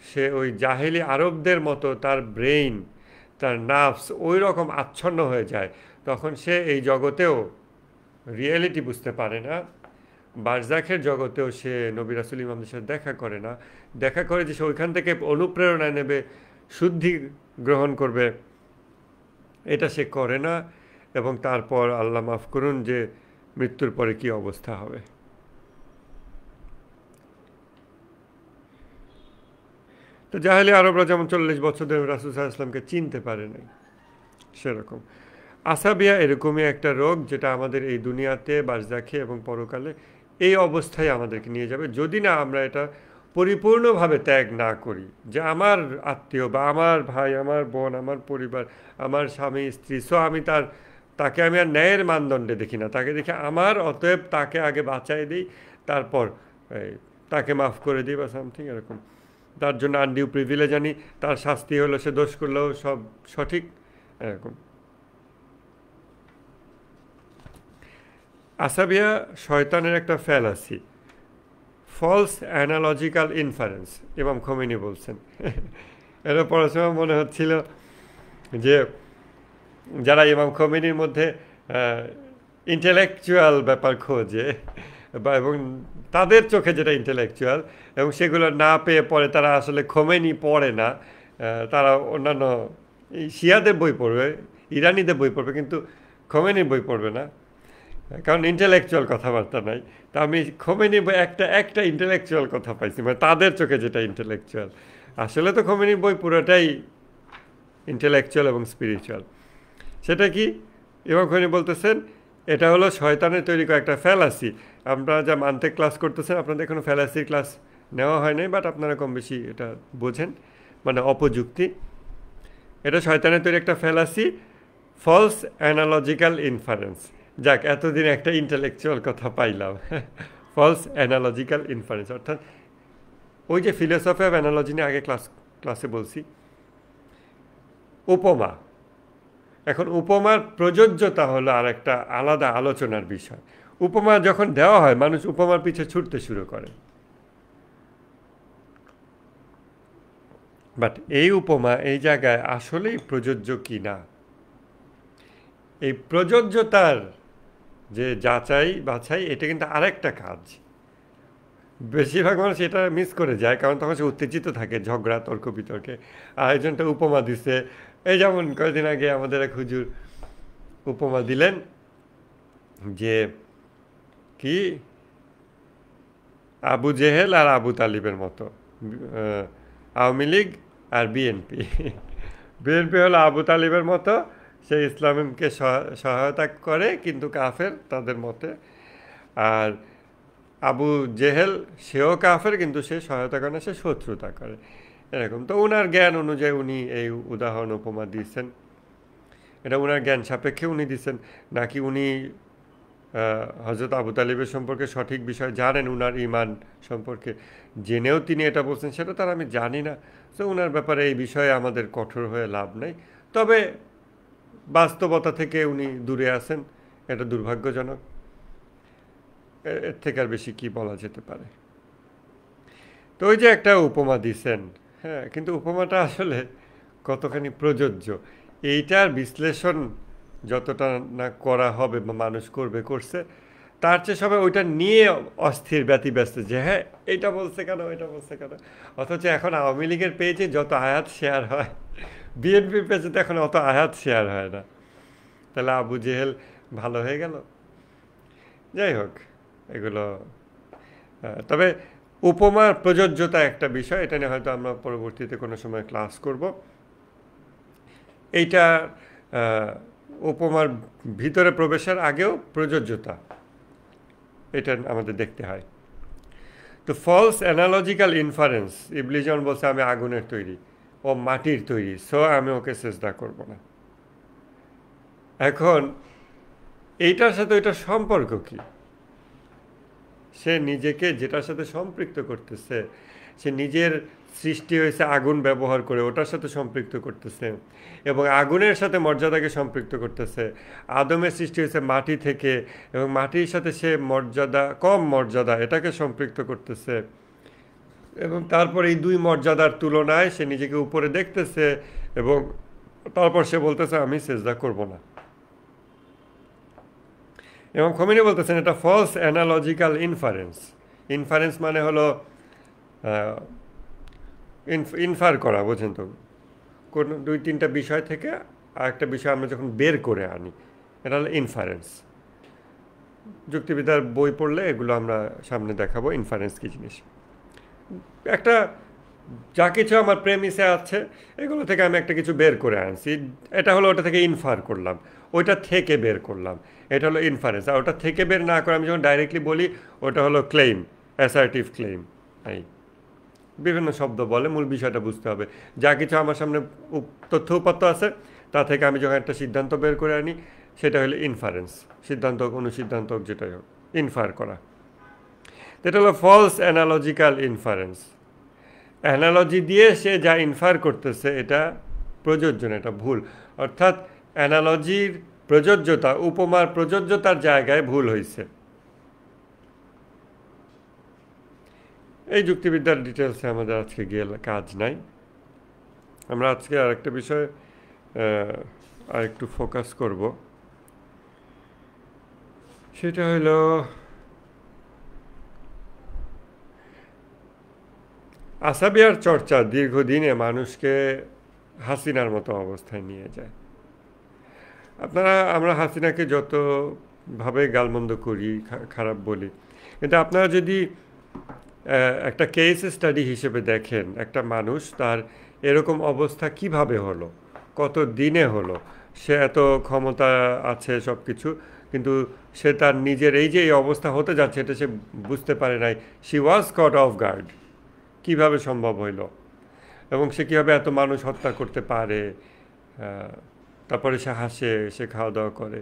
সে ওই জাহেলি আরবদের মতো তার ব্রেইন, তার নার্ভস ওই রকম আচ্ছন্ন হয়ে যায়, তখন সে এই জগতেও রিয়েলিটি বুঝতে পারে না, বারজাখের জগতেও সে নবী রাসূল ইমামদের সাথে দেখা করে না। দেখা করে যে সে ওইখান থেকে অনুপ্রেরণা নেবে, শুদ্ধি গ্রহণ করবে, এটা সে করে না। এবং তারপর আল্লাহ মাফ করুন যে মৃত্যুর পরে কি অবস্থা হবে। তো জাহেলি আরবরা যেমন 40 বছর ধরে রাসূল সাল্লাল্লাহু আলাইহি ওয়াসাল্লামকে চিনতে পারে নাই, সেরকম আসাবিয়া এরকমই একটা রোগ, যেটা আমাদের এই দুনিয়াতে, বারজাখে এবং পরকালে এই অবস্থায় আমাদেরকে নিয়ে যাবে, যদি না আমরা এটা পরিপূর্ণভাবে ত্যাগ না করি। যে আমার আত্মীয় বা আমার ভাই, আমার বোন, আমার পরিবার, আমার স্বামী স্ত্রী, আমি তাকে আমি আর ন্যায়ের মানদণ্ডে দেখি না, তাকে দেখি আমার, অতএব তাকে আগে বাঁচাই দিই, তারপর তাকে মাফ করে দিই বা সামথিং এরকম। তার জন্য আনডিউ প্রিভিলেজ আনি, তার শাস্তি হলো সে দোষ করলেও সব সঠিক, এরকম। আসাবিয়া শয়তানের একটা ফ্যালাসি, ফলস অ্যানালজিক্যাল ইনফারেন্স, ইমাম খোমেনি বলছেন। এটা পড়াশোনা মনে হচ্ছিল যে যারা ইমাম খোমেনির মধ্যে ইন্টেলেকচুয়াল ব্যাপার খোঁজে এবং তাদের চোখে যেটা ইন্টেলেকচুয়াল, এবং সেগুলো না পেয়ে পরে তারা আসলে খোমেনি পড়ে না, তারা অন্যান্য শিয়াদের বই পড়বে, ইরানিদের বই পড়বে, কিন্তু খোমেনির বই পড়বে না, কারণ ইন্টেলেকচুয়াল কথাবার্তা নাই। তা আমি খোমেনি একটা ইন্টেলেকচুয়াল কথা পাইছি, মানে তাদের চোখে যেটা ইন্টেলেকচুয়াল। আসলে তো খোমেনির বই পুরোটাই ইন্টেলেকচুয়াল এবং স্পিরিচুয়াল। সেটা কি? ইমাম খোমেনি বলতেছেন এটা হলো শয়তানের তৈরি করা একটা ফ্যালাসি। আপনারা যা মানতে ক্লাস করতেছেন, আপনাদের কোনো ফ্যালাসির ক্লাস নেওয়া হয় নাই, বাট আপনারা কম বেশি এটা বোঝেন, মানে অপযুক্তি। এটা শয়তানের তৈরি একটা ফ্যালাসি, ফলস অ্যানালজিক্যাল ইনফারেন্স। যাক, এতদিন একটা ইন্টেলেকচুয়াল কথা পাইলাম। ফলস অ্যানালজিক্যাল ইনফারেন্স, অর্থাৎ ওই যে ফিলোসফি অফ অ্যানালজি নিয়ে আগে ক্লাসে বলছি, উপমা। এখন উপমার প্রযোজ্যতা হলো আর একটা আলাদা আলোচনার বিষয়। উপমা যখন দেওয়া হয়, মানুষ উপমার পিছে ছুটতে শুরু করে, বাট এই উপমা এই জায়গায় আসলেই প্রযোজ্য কি না, এই প্রযোজ্যতার যে যাচাই বাছাই, এটা কিন্তু আরেকটা কাজ। বেশিরভাগ মানুষ এটা মিস করে যায়, কারণ তখন সে উত্তেজিত থাকে ঝগড়া তর্ক বিতর্কে। আরেকজনটা উপমা দিছে, এই যেমন কয়েকদিন আগে আমাদের এক হুজুর উপমা দিলেন যে কি আবু জেহেল আর আবু তালিবের মতো, আওয়ামী লীগ আর বিএনপি। বিএনপি হলো আবু তালিবের মতো, সে ইসলামকে সহায়তা করে কিন্তু কাফের তাদের মতে, আর আবু জেহেল সেও কাফের কিন্তু সে সহায়তা করে না, সে শত্রুতা করে, এরকম। তো ওনার জ্ঞান অনুযায়ী উনি এই উদাহরণ উপমা দিয়েছেন। এটা ওনার জ্ঞান সাপেক্ষে উনি দিচ্ছেন, নাকি উনি হজরত আবু তালিবের সম্পর্কে সঠিক বিষয় জানেন, উনার ইমান সম্পর্কে জেনেও তিনি এটা বলছেন, সেটা তার আমি জানি না। তো ওনার ব্যাপারে এই বিষয়ে আমাদের কঠোর হয়ে লাভ নেই। তবে বাস্তবতা থেকে উনি দূরে আছেন, এটা দুর্ভাগ্যজনক। এর থেকে আর বেশি কি বলা যেতে পারে। তো ওই যে একটা উপমা দিছেন, হ্যাঁ, কিন্তু উপমাটা আসলে কতখানি প্রযোজ্য, এইটার বিশ্লেষণ যতটা না করা হবে বা মানুষ করছে, তার চেয়ে সবাই ওইটা নিয়ে অস্থির ব্যতিব্যস্ত যে হ্যাঁ এটা বলছে কেন এটা বলছে কেন। অথচ এখন আওয়ামী লীগের পেজে যত আয়াত শেয়ার হয়, বিএনপির পেজে তো এখন অত আয়াত শেয়ার হয় না। তাহলে আবু জেহেল ভালো হয়ে গেল। যাই হোক, এগুলো তবে উপমার প্রযোজ্যতা একটা বিষয়, এটা নিয়ে হয়তো আমরা পরবর্তীতে কোনো সময় ক্লাস করব। এইটা উপমার ভিতরে প্রবেশের আগেও প্রযোজ্যতা, এটা আমাদের দেখতে হয়। তো ফলস অ্যানালজিক্যাল ইনফারেন্স, ইবলিস যখন বলছে আমি আগুনের তৈরি, ও মাটির তৈরি, সো আমি ওকে সেজদা করব না। এখন এইটার সাথে ওইটার সম্পর্ক কি? সে নিজেকে যেটার সাথে সম্পৃক্ত করতেছে, সে নিজের সৃষ্টি হয়েছে আগুন ব্যবহার করে ওটার সাথে সম্পৃক্ত করতেছে, এবং আগুনের সাথে মর্যাদাকে সম্পৃক্ত করতেছে। আদমের সৃষ্টি হয়েছে মাটি থেকে, এবং মাটির সাথে সে মর্যাদা, কম মর্যাদা, এটাকে সম্পৃক্ত করতেছে। এবং তারপর এই দুই মর্যাদার তুলনায় সে নিজেকে উপরে দেখতেছে, এবং তারপর সে বলতেছে আমি সেজদা করব না। এবং খোমেনি বলতেছেন এটা ফলস অ্যানালজিক্যাল ইনফারেন্স। ইনফারেন্স মানে হলো ইনফার করা, বোঝেন তো, কোন দুই তিনটা বিষয় থেকে আরেকটা বিষয় আমরা যখন বের করে আনি, এটা হলো ইনফারেন্স। যুক্তিবিদ্যার বই পড়লে এগুলো আমরা সামনে দেখাবো ইনফারেন্স কী জিনিস। একটা যা কিছু আমার প্রেমিসে আছে এগুলো থেকে আমি একটা কিছু বের করে আনছি, এটা হলো ওটা থেকে ইনফার করলাম, ওইটা থেকে বের করলাম, এটা হলো ইনফারেন্স। আর ওটা থেকে বের না করে আমি যখন ডাইরেক্টলি বলি ওটা হলো ক্লেইম, অ্যাসার্টিভ ক্লেইম। এই বিভিন্ন শব্দ বলে, মূল বিষয়টা বুঝতে হবে। যা কিছু আমার সামনে তথ্য উপাত্ত আছে তা থেকে আমি যখন একটা সিদ্ধান্ত বের করে আনি সেটা হলো ইনফারেন্স। সিদ্ধান্ত হোক, অনুসিদ্ধান্ত হোক, যেটাই হোক, ইনফার করা। এটা হলো ফলস অ্যানালজিক্যাল ইনফারেন্স। অ্যানালজি দিয়ে সে যা ইনফার করতেছে এটা প্রযোজ্য না, এটা ভুল। অর্থাৎ অ্যানালজির প্রযোজ্যতা, উপমার প্রযোজ্যতার জায়গায় ভুল হয়েছে। এই যুক্তিবিদ্যার ডিটেলসে আমাদের আজকে গিয়ে কাজ নাই। আমরা আজকে আরেকটা বিষয় আরেকটু ফোকাস করব, সেটা হলো আসাবিয়ার চর্চা দীর্ঘদিনে মানুষকে হাসিনার মতো অবস্থায় নিয়ে যায়। আমরা হাসিনাকে যতভাবে গালমন্দ করি, খারাপ বলি, কিন্তু আপনারা যদি একটা কেস স্টাডি হিসেবে দেখেন, একটা মানুষ তার এরকম অবস্থা কিভাবে হলো, কত দিনে হলো, সে এত ক্ষমতা আছে সব কিছু, কিন্তু সে তার নিজের এই যে এই অবস্থা হতে যাচ্ছে এটা সে বুঝতে পারে নাই। She was caught off guard. কীভাবে সম্ভব হইল, এবং সে কীভাবে এত মানুষ হত্যা করতে পারে, তারপরে সে হাসে, সে খাওয়া দাওয়া করে,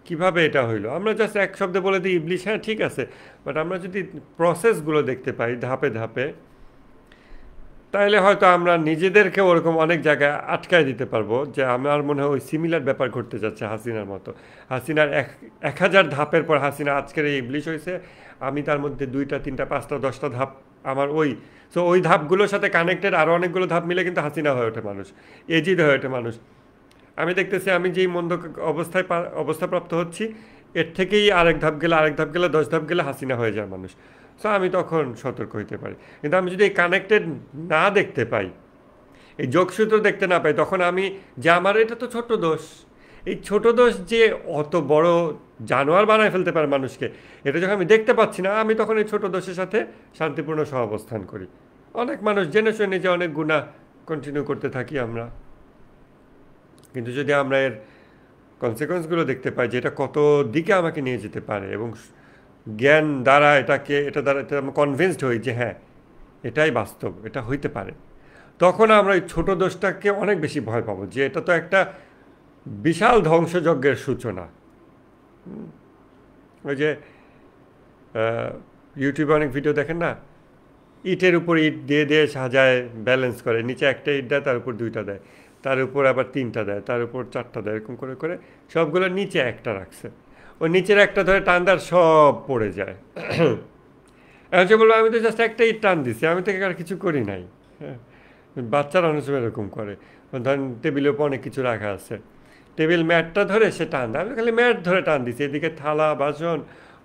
কিভাবে এটা হইলো? আমরা জাস্ট এক শব্দে বলে দিই ইবলিশ, হ্যাঁ ঠিক আছে, বাট আমরা যদি প্রসেসগুলো দেখতে পাই ধাপে ধাপে, তাহলে হয়তো আমরা নিজেদেরকে ওরকম অনেক জায়গায় আটকায় দিতে পারবো, যে আমার মনে হয় ওই সিমিলার ব্যাপার ঘটতে যাচ্ছে হাসিনার মতো। হাসিনার 1000 ধাপের পর হাসিনা আজকের এই ইবলিশ হয়েছে, আমি তার মধ্যে 2টা 3টা 5টা 10টা ধাপ আমার ওই ধাপগুলোর সাথে কানেক্টেড আরও অনেকগুলো ধাপ মিলে কিন্তু হাসিনা হয়ে ওঠে মানুষ, এজিদ হয়ে ওঠে মানুষ। আমি দেখতেছি আমি যেই মন্দ অবস্থাপ্রাপ্ত হচ্ছি, এর থেকেই আরেক ধাপ গেলে 10 ধাপ গেলে হাসিনা হয়ে যায় মানুষ। সো আমি তখন সতর্ক হইতে পারি। কিন্তু আমি যদি এই কানেক্টেড না দেখতে পাই, এই যোগসূত্র দেখতে না পাই, তখন আমি যে আমার এটা তো ছোট দোষ, এই ছোট দোষ যে অত বড় জানোয়ার বানায় ফেলতে পারে মানুষকে, এটা যখন আমি দেখতে পাচ্ছি না, আমি তখন এই ছোট দোষের সাথে শান্তিপূর্ণ সহাবস্থান করি। অনেক মানুষ জেনে শুনে যে অনেক গুনাহ কন্টিনিউ করতে থাকি আমরা, কিন্তু যদি আমরা এর কনসিকোয়েন্সগুলো দেখতে পাই যে এটা কত দিকে আমাকে নিয়ে যেতে পারে, এবং জ্ঞান দ্বারা এটা দ্বারা আমরা কনভিন্সড হই যে হ্যাঁ এটাই বাস্তব, এটা হইতে পারে, তখন আমরা এই ছোটো দোষটাকে অনেক বেশি ভয় পাবো, যে এটা তো একটা বিশাল ধ্বংসযজ্ঞের সূচনা। ওই যে ইউটিউবে অনেক ভিডিও দেখেন না, ইটের উপর ইট দিয়ে দিয়ে সাজায়, ব্যালেন্স করে, নিচে একটা ইট দেয়, তার উপর 2টা দেয়, তার উপর আবার 3টা দেয়, তার উপর 4টা দেয়, এরকম করে করে সবগুলো নিচে একটা রাখছে। ওই নিচের একটা ধরে টান দেওয়ার সব পড়ে যায়। এখন সে বলবো আমি তো জাস্ট একটা ইট টান দিছি, আমি তো আর কিছু করি নাই। হ্যাঁ, বাচ্চারা অনেক সময় এরকম করে, ধরেন টেবিলের উপর অনেক কিছু রাখা আছে, টেবিল ম্যাটটা ধরে সে টান দেয়, আমি খালি ম্যাট ধরে টান দিছি, এদিকে থালা বাসন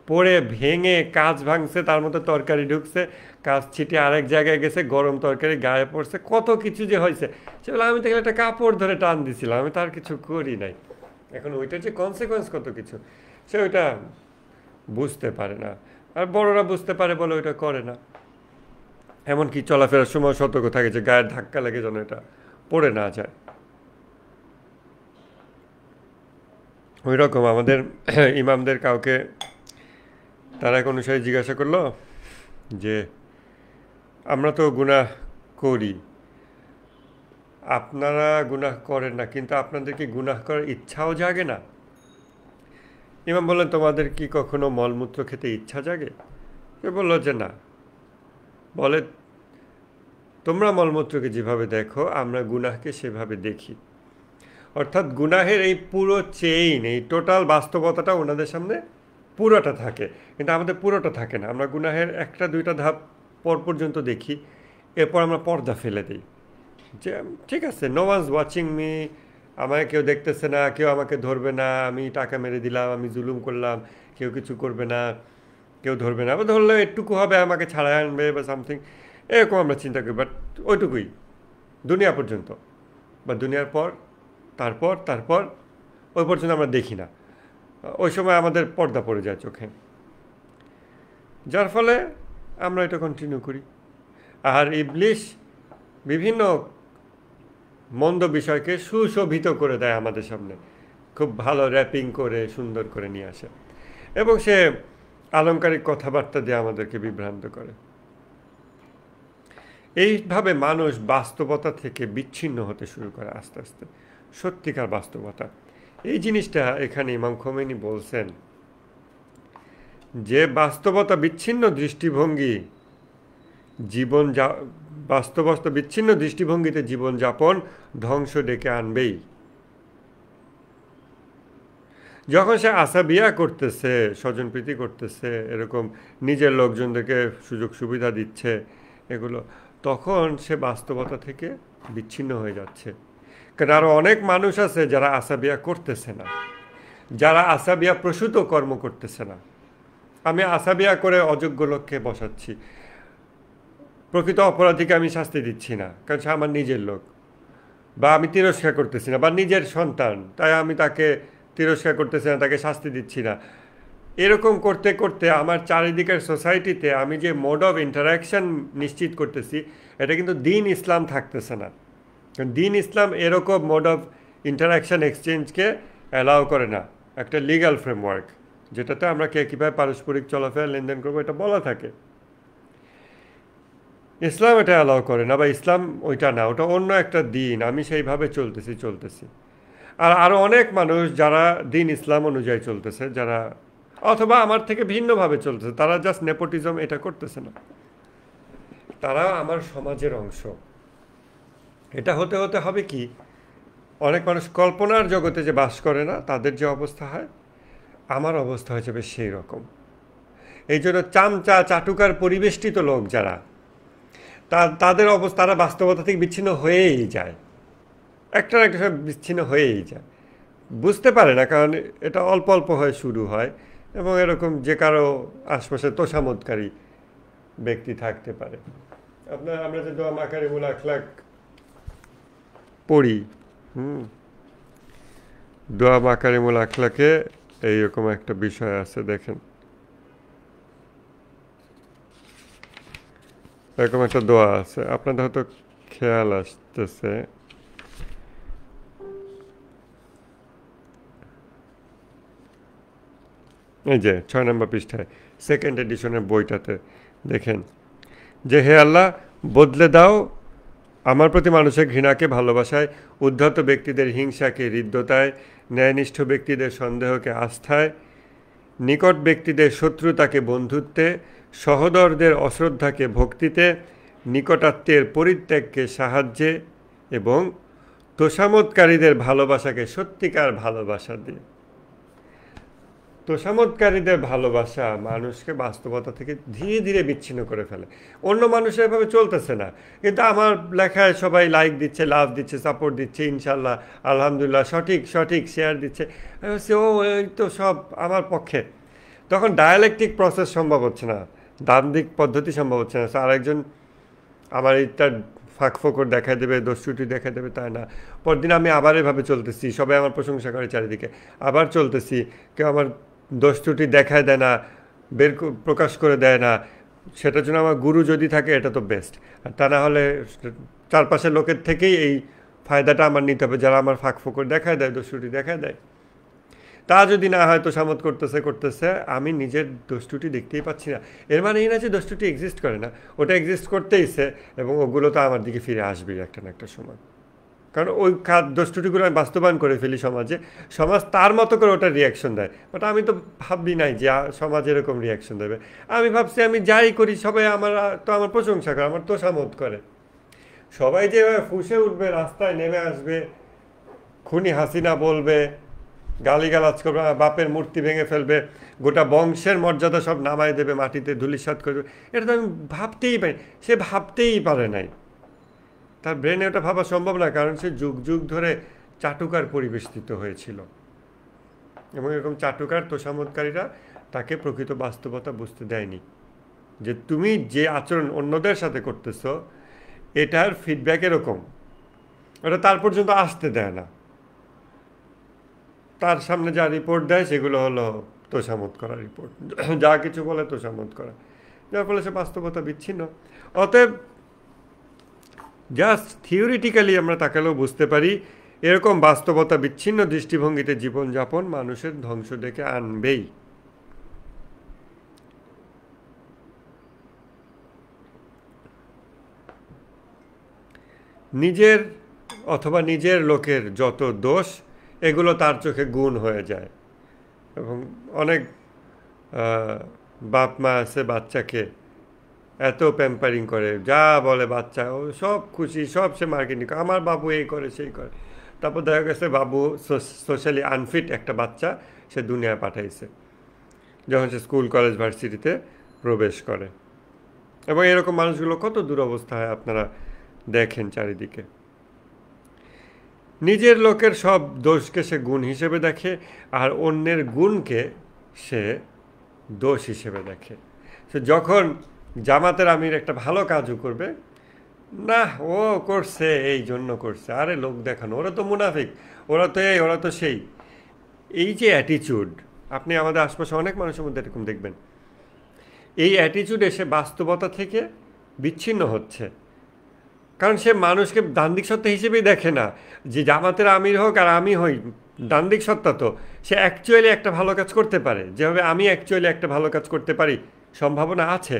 পড়ে ভেঙে কাঁচ ভাঙছে, তার মধ্যে তরকারি ঢুকছে, কাঁচ ছিটে আরেক জায়গায় গেছে, গরম তরকারি গায়ে পড়ছে, কত কিছু যে হয়েছে সেগুলো আমি দেখলে একটা কাপড় ধরে টান দিছিলাম, আমি তার কিছু করি নাই। এখন ওইটার যে কনসিকোয়েন্স কত কিছু সে ওইটা বুঝতে পারে না। আর বড়রা বুঝতে পারে বলে ওইটা করে না। এমনকি চলাফেরার সময় সতর্ক থাকে যে গায়ের ধাক্কা লেগে যেন এটা পড়ে না যায়। ওই রকম আমাদের ইমামদের কাউকে তারা এক অনুসারী জিজ্ঞাসা করলো যে আমরা তো গুনাহ করি, আপনারা গুনাহ করেন না, কিন্তু আপনাদের কি গুনাহ করার ইচ্ছাও জাগে না? ইমাম বললেন, তোমাদের কি কখনো মলমূত্র খেতে ইচ্ছা জাগে? সে বললো যে না। বলে, তোমরা মলমূত্রকে যেভাবে দেখো আমরা গুনাহকে সেভাবে দেখি। অর্থাৎ গুনাহের এই পুরো চেইন, এই টোটাল বাস্তবতাটা ওনাদের সামনে পুরোটা থাকে, কিন্তু আমাদের পুরোটা থাকে না। আমরা গুনাহের একটা দুইটা ধাপ পর পর্যন্ত দেখি, এরপর আমরা পর্দা ফেলে দিই যে ঠিক আছে, নো ওয়ান্স ওয়াচিং মি, আমাকে কেউ দেখতেছে না, কেউ আমাকে ধরবে না, আমি টাকা মেরে দিলাম, আমি জুলুম করলাম, কেউ কিছু করবে না, কেউ ধরবে না, আবার ধরলে একটুকু হবে, আমাকে ছাড়াই আনবে বা সামথিং, এরকম আমরা চিন্তা করি। বাট ওইটুকুই দুনিয়া পর্যন্ত, বা দুনিয়ার পর, তারপর তারপর ওই পর্যন্ত আমরা দেখি না। ওই সময় আমাদের পর্দা পড়ে যায় চোখে, যার ফলে আমরা এটা কন্টিনিউ করি। আর ইবলিশ বিভিন্ন মন্দ বিষয়কে সুশোভিত করে দেয় আমাদের সামনে, খুব ভালো র্যাপিং করে সুন্দর করে নিয়ে আসে, এবং সে আলংকারিক কথাবার্তা দিয়ে আমাদেরকে বিভ্রান্ত করে। এইভাবে মানুষ বাস্তবতা থেকে বিচ্ছিন্ন হতে শুরু করে আস্তে আস্তে, সত্যিকার বাস্তবতা। এই জিনিসটা এখানে ইমাম খোমেনি বলছেন যে বাস্তবতা বিচ্ছিন্ন দৃষ্টিভঙ্গি বাস্তবতা বিচ্ছিন্ন দৃষ্টিভঙ্গিতে জীবনযাপন ধ্বংস ডেকে আনবেই। যখন সে আসাবিয়া করতেছে, স্বজনপ্রীতি করতেছে, এরকম নিজের লোকজনদেরকে সুযোগ সুবিধা দিচ্ছে এগুলো, তখন সে বাস্তবতা থেকে বিচ্ছিন্ন হয়ে যাচ্ছে। কারণ আরও অনেক মানুষ আছে যারা আসাবিয়া করতেছে না, যারা আসাবিয়া প্রসূত কর্ম করতেছে না। আমি আসাবিয়া করে অযোগ্য লোককে বসাচ্ছি, প্রকৃত অপরাধীকে আমি শাস্তি দিচ্ছি না কারণ সে আমার নিজের লোক, বা আমি তিরস্কার করতেছি না, বা নিজের সন্তান তাই আমি তাকে তিরস্কার করতেছি না, তাকে শাস্তি দিচ্ছি না। এরকম করতে করতে আমার চারিদিকের সোসাইটিতে আমি যে মোড অফ ইন্টারাকশান নিশ্চিত করতেছি, এটা কিন্তু দিন ইসলাম থাকতেছে না। কারণ দিন ইসলাম এরকম মোড অফ ইন্টারাকশান এক্সচেঞ্জকে অ্যালাউ করে না। একটা লিগ্যাল ফ্রেমওয়ার্ক যেটাতে আমরা কে কীভাবে পারস্পরিক চলাফেরা লেনদেন করবো এটা বলা থাকে, ইসলাম এটা অ্যালাউ করে না, বা ইসলাম ওইটা না, ওটা অন্য একটা দিন, আমি সেইভাবে চলতেছি। আর আরও অনেক মানুষ যারা দিন ইসলাম অনুযায়ী চলতেছে, যারা অথবা আমার থেকে ভিন্নভাবে চলতেছে, তারা জাস্ট নেপোটিজম এটা করতেছে না, তারা আমার সমাজের অংশ। এটা হতে হতে হবে কি, অনেক মানুষ কল্পনার জগতে যে বাস করে না, তাদের যে অবস্থা হয়, আমার অবস্থা হয়ে যাবে সেই রকম। এই জন্য চামচা চাটুকার পরিবেষ্টিত লোক যারা, তাদের অবস্থা, তারা বাস্তবতা থেকে বিচ্ছিন্ন হয়েই যায়, একটা না একটা সময় বিচ্ছিন্ন হয়েই যায়। বুঝতে পারে না, কারণ এটা অল্প অল্প হয়ে শুরু হয়, এবং এরকম যে কারো আশপাশে তোষামতকারী ব্যক্তি থাকতে পারে। আমরা যে দোয়া মাকারিমুল আখলাক পড়ি, দোয়া মাকারিমুল আখলাকে এইরকম একটা বিষয় আছে, দেখেন এরকম একটা দোয়া আছে, আপনাদের হয়তো খেয়াল আসতেছে। এই যে 6 নম্বর পৃষ্ঠায় সেকেন্ড এডিশনের বইটাতে দেখেন যে, হে আল্লাহ, বদলে দাও আমার প্রতি মানুষের ঘৃণাকে ভালোবাসায়, উদ্ধত ব্যক্তিদের হিংসাকে হৃদ্যতায়, ন্যায়নিষ্ঠ ব্যক্তিদের সন্দেহকে আস্থায়, নিকট ব্যক্তিদের শত্রুতাকে বন্ধুত্বে, সহোদরদের অশ্রদ্ধাকে ভক্তিতে, নিকটাত্মীয়ের পরিত্যাগকে সাহায্যে, এবং তোষামতকারীদের ভালোবাসাকে সত্যিকার ভালোবাসা দিয়ে। তোষামতকারীদের ভালোবাসা মানুষকে বাস্তবতা থেকে ধীরে ধীরে বিচ্ছিন্ন করে ফেলে। অন্য মানুষের এভাবে চলতেছে না, কিন্তু আমার লেখায় সবাই লাইক দিচ্ছে, লাভ দিচ্ছে, সাপোর্ট দিচ্ছে, ইনশাল্লাহ আলহামদুলিল্লাহ, সঠিক শেয়ার দিচ্ছে, ও এই তো সব আমার পক্ষে। তখন ডায়ালেকটিক প্রসেস সম্ভব হচ্ছে না, দ্বান্দ্বিক পদ্ধতি সম্ভব হচ্ছে না। আরেকজন আমার এইটা ফাঁক ফোকর দেখা দেবে, দোষত্রুটি দেখা দেবে, তাই না। পরদিন আমি আবার এভাবে চলতেছি, সবাই আমার প্রশংসা করে চারিদিকে, আবার চলতেছি, কেউ আমার দোষত্রুটি দেখায় দেয় না, প্রকাশ করে দেয় না। সেটার জন্য আমার গুরু যদি থাকে এটা তো বেস্ট। আর তা না হলে চারপাশের লোকের থেকেই এই ফায়দাটা আমার নিতে হবে, যারা আমার ফাঁক ফোকর দেখায় দেয়, দোষত্রুটি দেখায় দেয়। তা যদি না হয়, তো সামত করতেছে করতেছে, আমি নিজের দোষটুটি দেখতেই পাচ্ছি না। এর মানে এই না যে দোষটুটি এক্সিস্ট করে না, ওটা এক্সিস্ট করতেইছে, এবং ওগুলো তো আমার দিকে ফিরে আসবেই একটা না একটা সময়। কারণ ওই দোষটুটিগুলো আমি বাস্তবায়ন করে ফেলি সমাজে, সমাজ তার মতো করে ওটা রিয়াকশন দেয়। বাট আমি তো ভাবি নাই যে সমাজ এরকম রিয়াকশন দেবে। আমি ভাবছি আমি যাই করি সবাই আমার প্রশংসা করে, আমার তো সামত করে। সবাই যে ফুঁসে উঠবে, রাস্তায় নেমে আসবে, খুনি হাসিনা বলবে, গালিগালাজ করবে, বাপের মূর্তি ভেঙে ফেলবে, গোটা বংশের মর্যাদা সব নামায় দেবে, মাটিতে ধূলিসাৎ করবে, এটা তো আমি ভাবতেই পারি। সে ভাবতেই পারে নাই, তার ব্রেনে ওটা ভাবা সম্ভব না, কারণ সে যুগ যুগ ধরে চাটুকার পরিবেষ্টিত হয়েছিল, এবং এরকম চাটুকার তোষামতকারীরা তাকে প্রকৃত বাস্তবতা বুঝতে দেয়নি, যে তুমি যে আচরণ অন্যদের সাথে করতেছ এটার ফিডব্যাক এরকম, ওটা তার পর্যন্ত আসতে দেয় না। তার সামনে যা রিপোর্ট দেয় সেগুলো হলো তোষামত করা রিপোর্ট, যা কিছু বলে তোষামত করা, যার ফলে সে বাস্তবতা বিচ্ছিন্ন। অতএব জাস্ট থিওরিটিক্যালি আমরা তাকালেও বুঝতে পারি, এরকম বাস্তবতা বিচ্ছিন্ন দৃষ্টিভঙ্গিতে জীবনযাপন মানুষের ধ্বংস ডেকে আনবেই। নিজের অথবা নিজের লোকের যত দোষ, এগুলো তার চোখে গুণ হয়ে যায়। এবং অনেক বাপ মা আছে বাচ্চাকে এত প্যাম্পারিং করে, যা বলে বাচ্চা ও সব খুশি, সব সে মার্কেটিং করে, আমার বাবু এই করে সেই করে। তারপর দেখা গেছে বাবু সোশ্যালি আনফিট একটা বাচ্চা সে দুনিয়ায় পাঠাইছে, যখন সে স্কুল কলেজ ভার্সিটিতে প্রবেশ করে। এবং এরকম মানুষগুলো কত দুরবস্থা হয় আপনারা দেখেন চারিদিকে। নিজের লোকের সব দোষকে সে গুণ হিসেবে দেখে, আর অন্যের গুণকে সে দোষ হিসেবে দেখে। সে যখন জামাতের আমির একটা ভালো কাজও করবে, না ও করছে এই জন্য করছে, আরে লোক দেখানো, ওরা তো মুনাফিক, ওরা তো এই, ওরা তো সেই। এই যে অ্যাটিচিউড, আপনি আমাদের আশপাশে অনেক মানুষের মধ্যে এরকম দেখবেন। এই অ্যাটিচিউড এসে বাস্তবতা থেকে বিচ্ছিন্ন হচ্ছে, কারণ সে মানুষকে দান্দিক সত্তা হিসেবেই দেখে না, যে জামাতের আমির হোক আর আমি হই দান্দিক সত্তা, তো সে অ্যাকচুয়ালি একটা ভালো কাজ করতে পারে, যেভাবে আমি অ্যাকচুয়ালি একটা ভালো কাজ করতে পারি, সম্ভাবনা আছে।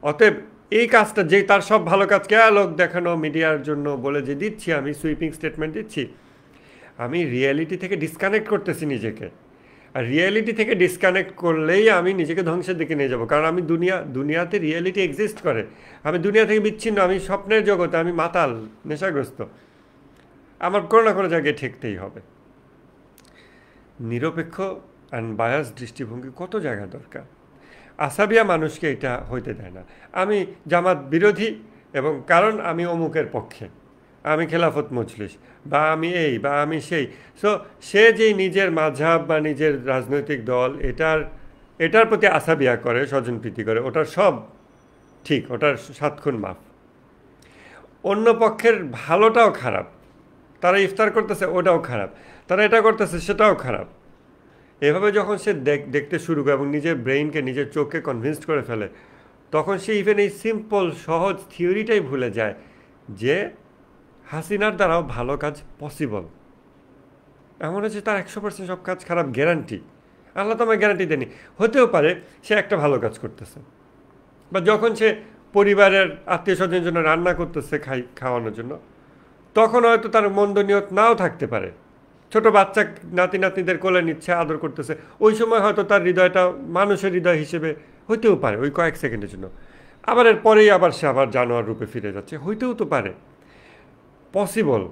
অতএব এই কাজটা, যে তার সব ভালো কাজকে লোক দেখানো মিডিয়ার জন্য বলে যে দিচ্ছি, আমি সুইপিং স্টেটমেন্ট দিচ্ছি, আমি রিয়েলিটি থেকে ডিসকানেক্ট করতেছি নিজেকে। আর রিয়েলিটি থেকে ডিসকানেক্ট করলেই আমি নিজেকে ধ্বংসের দিকে নিয়ে যাব, কারণ আমি দুনিয়াতে রিয়েলিটি এক্সিস্ট করে, আমি দুনিয়া থেকে বিচ্ছিন্ন, আমি স্বপ্নের জগতে, আমি মাতাল, নেশাগ্রস্ত, আমার কোনো না কোনো জায়গায় ঠেকতেই হবে। নিরপেক্ষ আনবায়াস দৃষ্টিভঙ্গি কত জায়গা দরকার। আসাবিয়া মানুষকে এটা হইতে দেয় না, আমি জামাত বিরোধী, এবং কারণ আমি অমুকের পক্ষে, আমি খেলাফত মজলিস, বা আমি এই বা আমি সেই। সো সে যেই নিজের মাঝহাব বা নিজের রাজনৈতিক দল এটার প্রতি আসাবিয়া করে, স্বজনপ্রীতি করে, ওটার সব ঠিক, ওটার 7 খুন মাফ। অন্য পক্ষের ভালোটাও খারাপ, তারা ইফতার করতেছে ওটাও খারাপ, তারা এটা করতেছে সেটাও খারাপ। এভাবে যখন সে দেখতে শুরু করে এবং নিজের ব্রেইনকে, নিজের চোখকে কনভিন্সড করে ফেলে, তখন সে ইভেন এই সিম্পল সহজ থিওরিটাই ভুলে যায় যে হাসিনার দ্বারাও ভালো কাজ পসিবল। এমন হচ্ছে তার 100% সব কাজ খারাপ গ্যারান্টি, আল্লাহ তো আমায় গ্যারান্টি দেয়নি। হতেও পারে সে একটা ভালো কাজ করতেছে, বা যখন সে পরিবারের আত্মীয় স্বজনের জন্য রান্না করতেছে খাওয়ানোর জন্য, তখন হয়তো তার মন্দ নিয়ত নাও থাকতে পারে। ছোট বাচ্চা নাতি নাতনিদের কোলে নিচ্ছে, আদর করতেছে, ওই সময় হয়তো তার হৃদয়টা মানুষের হৃদয় হিসেবে হইতেও পারে ওই কয়েক সেকেন্ডের জন্য। আবার এর পরেই আবার সে আবার জানোয়ার রূপে ফিরে যাচ্ছে, হইতেও তো পারে, পসিবল।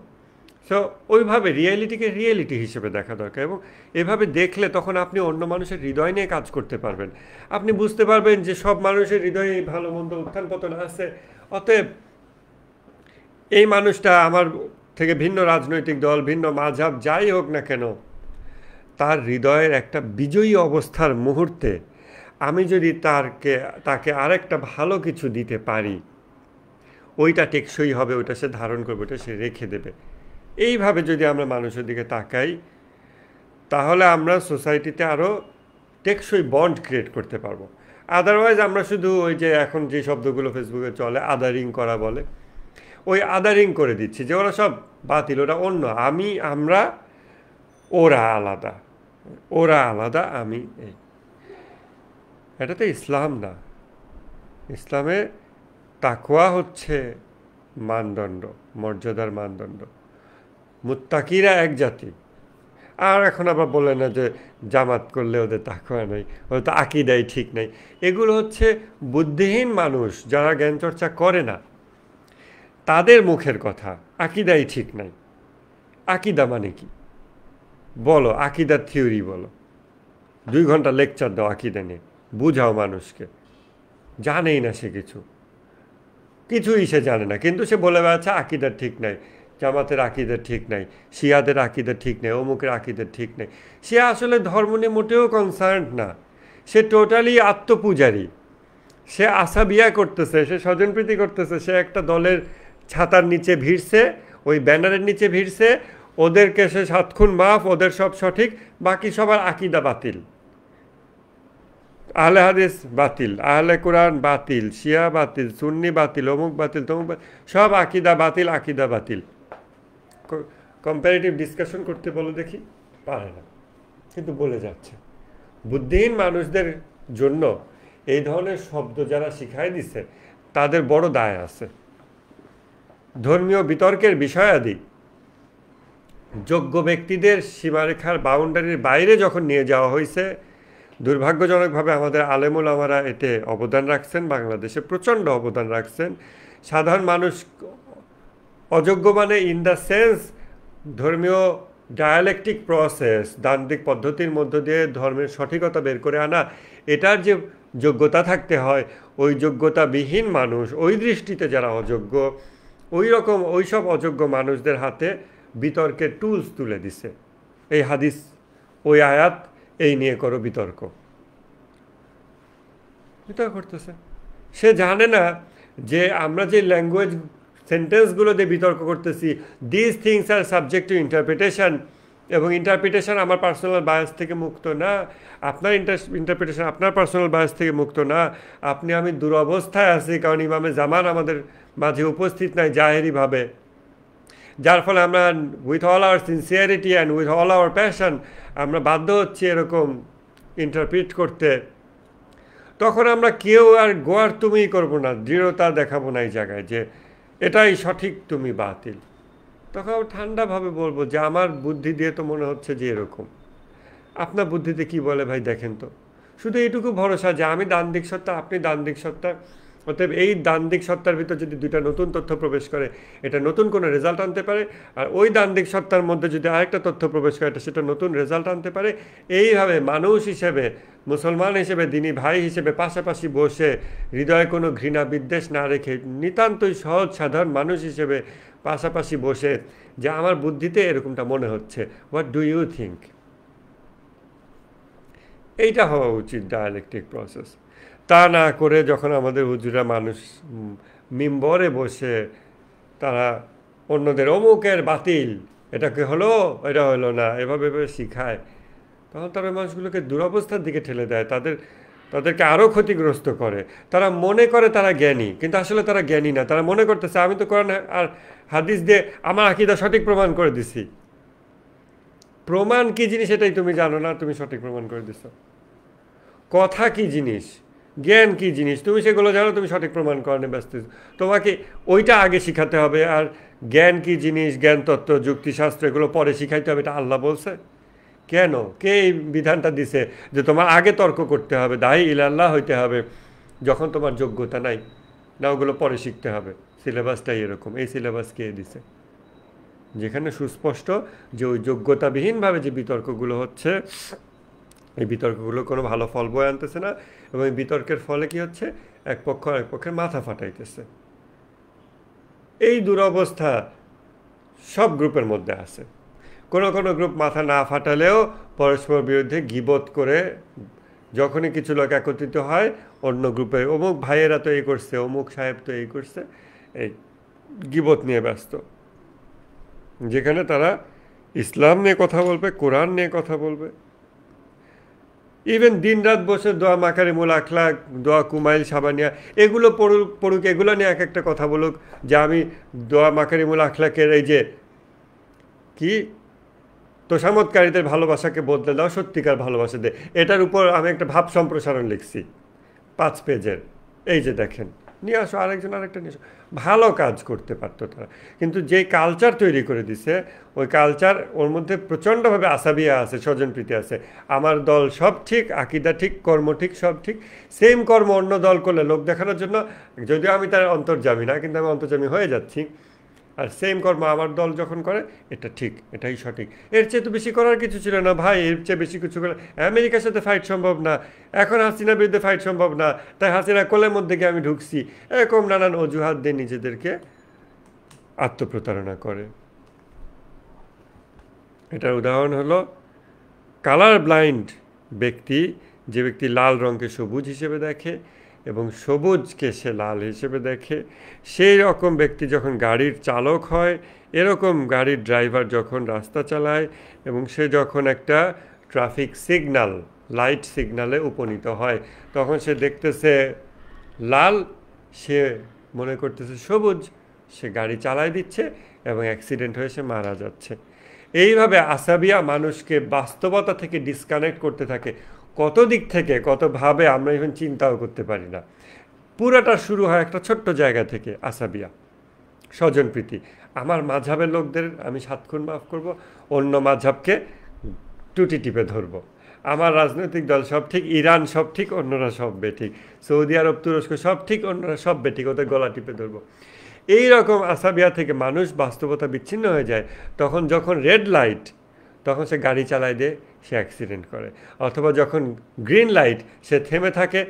সো ওইভাবে রিয়েলিটিকে রিয়েলিটি হিসেবে দেখা দরকার, এবং এভাবে দেখলে তখন আপনি অন্য মানুষের হৃদয় নিয়ে কাজ করতে পারবেন। আপনি বুঝতে পারবেন যে সব মানুষের হৃদয়ে ভালো মন্দ উত্থান পতন আছে। অতএব এই মানুষটা আমার থেকে ভিন্ন রাজনৈতিক দল, ভিন্ন মাঝহাব যাই হোক না কেন, তার হৃদয়ের একটা বিজয়ী অবস্থার মুহূর্তে আমি যদি তাকে আরেকটা ভালো কিছু দিতে পারি, ওইটা টেকসই হবে, ওইটা সে ধারণ করবে, ওইটা সে রেখে দেবে। এইভাবে যদি আমরা মানুষের দিকে তাকাই, তাহলে আমরা সোসাইটিতে আরও টেকসই বন্ড ক্রিয়েট করতে পারবো। আদারওয়াইজ আমরা শুধু ওই যে এখন যে শব্দগুলো ফেসবুকে চলে, আদারিং করা বলে, ওই আদারিং করে দিচ্ছি যে ওরা সব বাতিল, ওরা অন্য, আমরা ওরা আলাদা, ওরা আলাদা, আমি এই। এটা তো ইসলাম না। ইসলামে তাকওয়া হচ্ছে মানদণ্ড, মর্যাদার মানদণ্ড। মুত্তাকিরা এক জাতি। আর এখন আবার বলে না যে জামাত করলে ওদের তাকওয়া নেই, ওদের তো আকিদাই ঠিক নেই। এগুলো হচ্ছে বুদ্ধিহীন মানুষ যারা জ্ঞান চর্চা করে না, তাদের মুখের কথা। আকিদাই ঠিক নাই। আকিদা মানে কি বলো, আকিদার থিওরি বলো। 2 ঘন্টা লেকচার দাও আকিদা নিয়ে, বুঝাও মানুষকে। জানেই না সে কিছুই সে জানে না, কিন্তু সে বলে বেড়াচ্ছে আকিদার ঠিক নাই, জামাতের আকিদার ঠিক নাই, শিয়াদের আকিদার ঠিক নেই, অমুকের আকিদার ঠিক নেই। সে আসলে ধর্ম নিয়ে মোটেও কনসার্ন না, সে টোটালি আত্মপূজারী। সে আসাবিয়া করতেছে, সে স্বজনপ্রীতি করতেছে, সে একটা দলের ছাতার নিচে ভিড়ছে, ওই ব্যানারের নিচে ভিড়ছে, ওদেরকে সে 7 খুন মাফ, ওদের সব সঠিক, বাকি সবার আকিদা বাতিল। আহলে হাদিস বাতিল, আহলে কোরআন বাতিল, শিয়া বাতিল, সুন্নি বাতিল, অমুক বাতিল, তমুক বাতিল, সব আকিদা বাতিল, আকিদা বাতিল। কম্পারেটিভ ডিসকাশন করতে বলো দেখি, পারে না, কিন্তু বলে যাচ্ছে। বুদ্ধিহীন মানুষদের জন্য এই ধরনের শব্দ যারা শিখাই দিছে, তাদের বড় দায় আছে। ধর্মীয় বিতর্কের বিষয়াদি যোগ্য ব্যক্তিদের সীমারেখার বাউন্ডারির বাইরে যখন নিয়ে যাওয়া হয়েছে, দুর্ভাগ্যজনকভাবে আমাদের আলেমুল আমারা এতে অবদান রাখছেন, বাংলাদেশে প্রচণ্ড অবদান রাখছেন। সাধারণ মানুষ অযোগ্য মানে ইন দ্য সেন্স ধর্মীয় ডায়ালেকটিক প্রসেস, দান্দিক পদ্ধতির মধ্য দিয়ে ধর্মের সঠিকতা বের করে আনা, এটার যে যোগ্যতা থাকতে হয়, ওই যোগ্যতাবিহীন মানুষ, ওই দৃষ্টিতে যারা অযোগ্য, ওই সব অযোগ্য মানুষদের হাতে বিতর্কের টুলস তুলে দিছে। এই হাদিস, ওই আয়াত, এই নিয়ে করো বিতর্ক করতেছে। সে জানে না যে আমরা যে ল্যাঙ্গুয়েজ সেন্টেন্সগুলো দিয়ে বিতর্ক করতেছি, this things are subject to interpretation, এবং ইন্টারপ্রিটেশন আমার পার্সোনাল বায়াস থেকে মুক্ত না, আপনার ইন্টারপ্রিটেশন আপনার পার্সোনাল বায়াস থেকে মুক্ত না। আপনি আমি দুরবস্থায় আছি, কারণ ইমামে জামান আমাদের মাঝে উপস্থিত নাই জাহেরিভাবে, যার ফলে আমরা with all our sincerity and with all our passion আমরা বাধ্য হচ্ছি এরকম ইন্টারপ্রিট করতে। তখন আমরা কেউ আর গোয়ার তুমিই করবো না, দৃঢ়তা দেখাবো না এই জায়গায় যে এটাই সঠিক, তুমি বাতিল। তখন ঠান্ডাভাবে বলবো যে আমার বুদ্ধি দিয়ে তো মনে হচ্ছে যে এরকম, আপনার বুদ্ধিতে কি বলে ভাই দেখেন তো। শুধু এইটুকু ভরসা যে আমি দান্দিক সত্তা, আপনি দান্দিক সত্তা, অতএব এই দান্দিক সত্তার ভিতর যদি 2টা নতুন তথ্য প্রবেশ করে, এটা নতুন কোনো রেজাল্ট আনতে পারে, আর ওই দান্দিক সত্তার মধ্যে যদি আরেকটা তথ্য প্রবেশ করে, এটা সেটা নতুন রেজাল্ট আনতে পারে। এইভাবে মানুষ হিসেবে, মুসলমান হিসেবে, দিনী ভাই হিসেবে পাশাপাশি বসে, হৃদয়ে কোনো ঘৃণা বিদ্বেষ না রেখে, নিতান্তই সহজ সাধারণ মানুষ হিসেবে পাশাপাশি বসে, যে আমার বুদ্ধিতে এরকমটা মনে হচ্ছে, হোয়াট ডু ইউ থিঙ্ক, এইটা হওয়া উচিত ডায়ালেকটিক প্রসেস। তা না করে যখন আমাদের হুজুরা মানুষ মিম্বরে বসে তারা অন্যদের অমুকের বাতিল, এটাকে হলো, এটা হলো না, এভাবে শিখায়, তখন তারা মানুষগুলোকে দুরবস্থার দিকে ঠেলে দেয়, তাদেরকে আরও ক্ষতিগ্রস্ত করে। তারা মনে করে তারা জ্ঞানী, কিন্তু আসলে তারা জ্ঞানী না। তারা মনে করতেছে আমি তো কোরআন আর হাদিস দিয়ে আমার আকীদা সঠিক প্রমাণ করে দিছি। প্রমাণ কি জিনিস এটাই তুমি জানো না, তুমি সঠিক প্রমাণ করে দিছো। কথা কি জিনিস, জ্ঞান কি জিনিস, তুমি সেগুলো জানো, তুমি সঠিক প্রমাণ করনে ব্যস্ত। তোমাকে ওইটা আগে শিখাতে হবে, আর জ্ঞান কি জিনিস, জ্ঞান তত্ত্ব, যুক্তিশাস্ত্র, এগুলো পরে শিখাইতে হবে। এটা আল্লাহ বলছে? কেন, কে এই বিধানটা দিছে যে তোমার আগে তর্ক করতে হবে, দায়ী ইলাল্লাহ হইতে হবে যখন তোমার যোগ্যতা নাই? না, ওগুলো পরে শিখতে হবে। সিলেবাসটাই এরকম। এই সিলেবাস কে দিছে? যেখানে সুস্পষ্ট যে ওই যোগ্যতাবিহীনভাবে যে বিতর্কগুলো হচ্ছে, এই বিতর্কগুলো কোনো ভালো ফল বয়ে আনতেছে না, এবং এই বিতর্কের ফলে কি হচ্ছে, এক পক্ষ আরেক পক্ষের মাথা ফাটাইতেছে। এই দুরবস্থা সব গ্রুপের মধ্যে আছে। কোনো কোনো গ্রুপ মাথা না ফাটালেও পরস্পর বিরুদ্ধে গীবত করে যখনই কিছু লোক একত্রিত হয় অন্য গ্রুপে অমুক ভাইয়েরা তো এই করছে, অমুক সাহেব তো এই করছে, এই গীবত নিয়ে ব্যস্ত, যেখানে তারা ইসলাম নিয়ে কথা বলবে, কোরআন নিয়ে কথা বলবে। ইভেন দিন রাত বসে দোয়া মাকারিমুল আখলাক, দোয়া কুমাইল সাবানিয়া এগুলো পড়ুক, এগুলো নিয়ে এক একটা কথা বলুক, যে আমি দোয়া মাকারিমুল আখলাকের এই যে কি তোষামতকারীদের ভালোবাসাকে বদলে দাও, সত্যিকার ভালোবাসা দে, এটার উপর আমি একটা ভাব সম্প্রসারণ লিখছি 5 পেজের। এই যে দেখেন, নিয়ে আসো আরেকজন আরেকটা নিয়ে আসো। ভালো কাজ করতে পারতো তারা, কিন্তু যেই কালচার তৈরি করে দিছে, ওই কালচার, ওর মধ্যে প্রচণ্ডভাবে আসাবিয়া আছে, স্বজনপ্রীতি আছে। আমার দল সব ঠিক, আকিদা ঠিক, কর্ম ঠিক, সব ঠিক, সেম কর্ম অন্য দল করলে লোক দেখানোর জন্য, যদিও আমি তার অন্তর্যামী না, কিন্তু আমি অন্তর্যামী হয়ে যাচ্ছি। আর সেম কর্ম আমার দল যখন করে, এটা ঠিক, এটাই সঠিক, এর চেয়ে তো বেশি করার কিছু ছিল না ভাই, এর চেয়ে বেশি কিছু করে আমেরিকার সাথে ফাইট সম্ভব না, এখন হাসিনার বিরুদ্ধে ফাইট সম্ভব না, তাই হাসিনা কোলের মধ্যে গিয়ে আমি ঢুকছি, এরকম নানান অজুহাত দিয়ে নিজেদেরকে আত্মপ্রতারণা করে। এটার উদাহরণ হলো কালার ব্লাইন্ড ব্যক্তি, যে ব্যক্তি লাল রঙকে সবুজ হিসেবে দেখে এবং সবুজকে সে লাল হিসেবে দেখে, সেই রকম ব্যক্তি যখন গাড়ির চালক হয়, এরকম গাড়ির ড্রাইভার যখন রাস্তা চালায় এবং সে যখন একটা ট্রাফিক সিগন্যাল, লাইট সিগন্যালে উপনীত হয়, তখন সে দেখতেছে লাল, সে মনে করতেছে সবুজ, সে গাড়ি চালায় দিচ্ছে এবং অ্যাক্সিডেন্ট হয়ে সে মারা যাচ্ছে। এইভাবে আসাবিয়া মানুষকে বাস্তবতা থেকে ডিসকানেক্ট করতে থাকে, কত দিক থেকে, কতভাবে আমরা ইভেন চিন্তাও করতে পারি না। পুরাটা শুরু হয় একটা ছোট্ট জায়গা থেকে, আসাবিয়া, স্বজনপ্রীতি। আমার মাঝহাবের লোকদের আমি 7 খুন মাফ করব, অন্য মাঝহাবকে টুটি টিপে ধরব। আমার রাজনৈতিক দল সব ঠিক, ইরান সব ঠিক, অন্যরা সব বেঠিক, সৌদি আরব তুরস্ক সব ঠিক, অন্যরা সব বেঠিক, ওদের গলা টিপে ধরবো। এই রকম আসাবিয়া থেকে মানুষ বাস্তবতা বিচ্ছিন্ন হয়ে যায়। তখন যখন রেড লাইট, তখন সে গাড়ি চালায় দিয়ে সে অ্যাক্সিডেন্ট করে, অথবা যখন গ্রিন লাইট সে থেমে থাকে,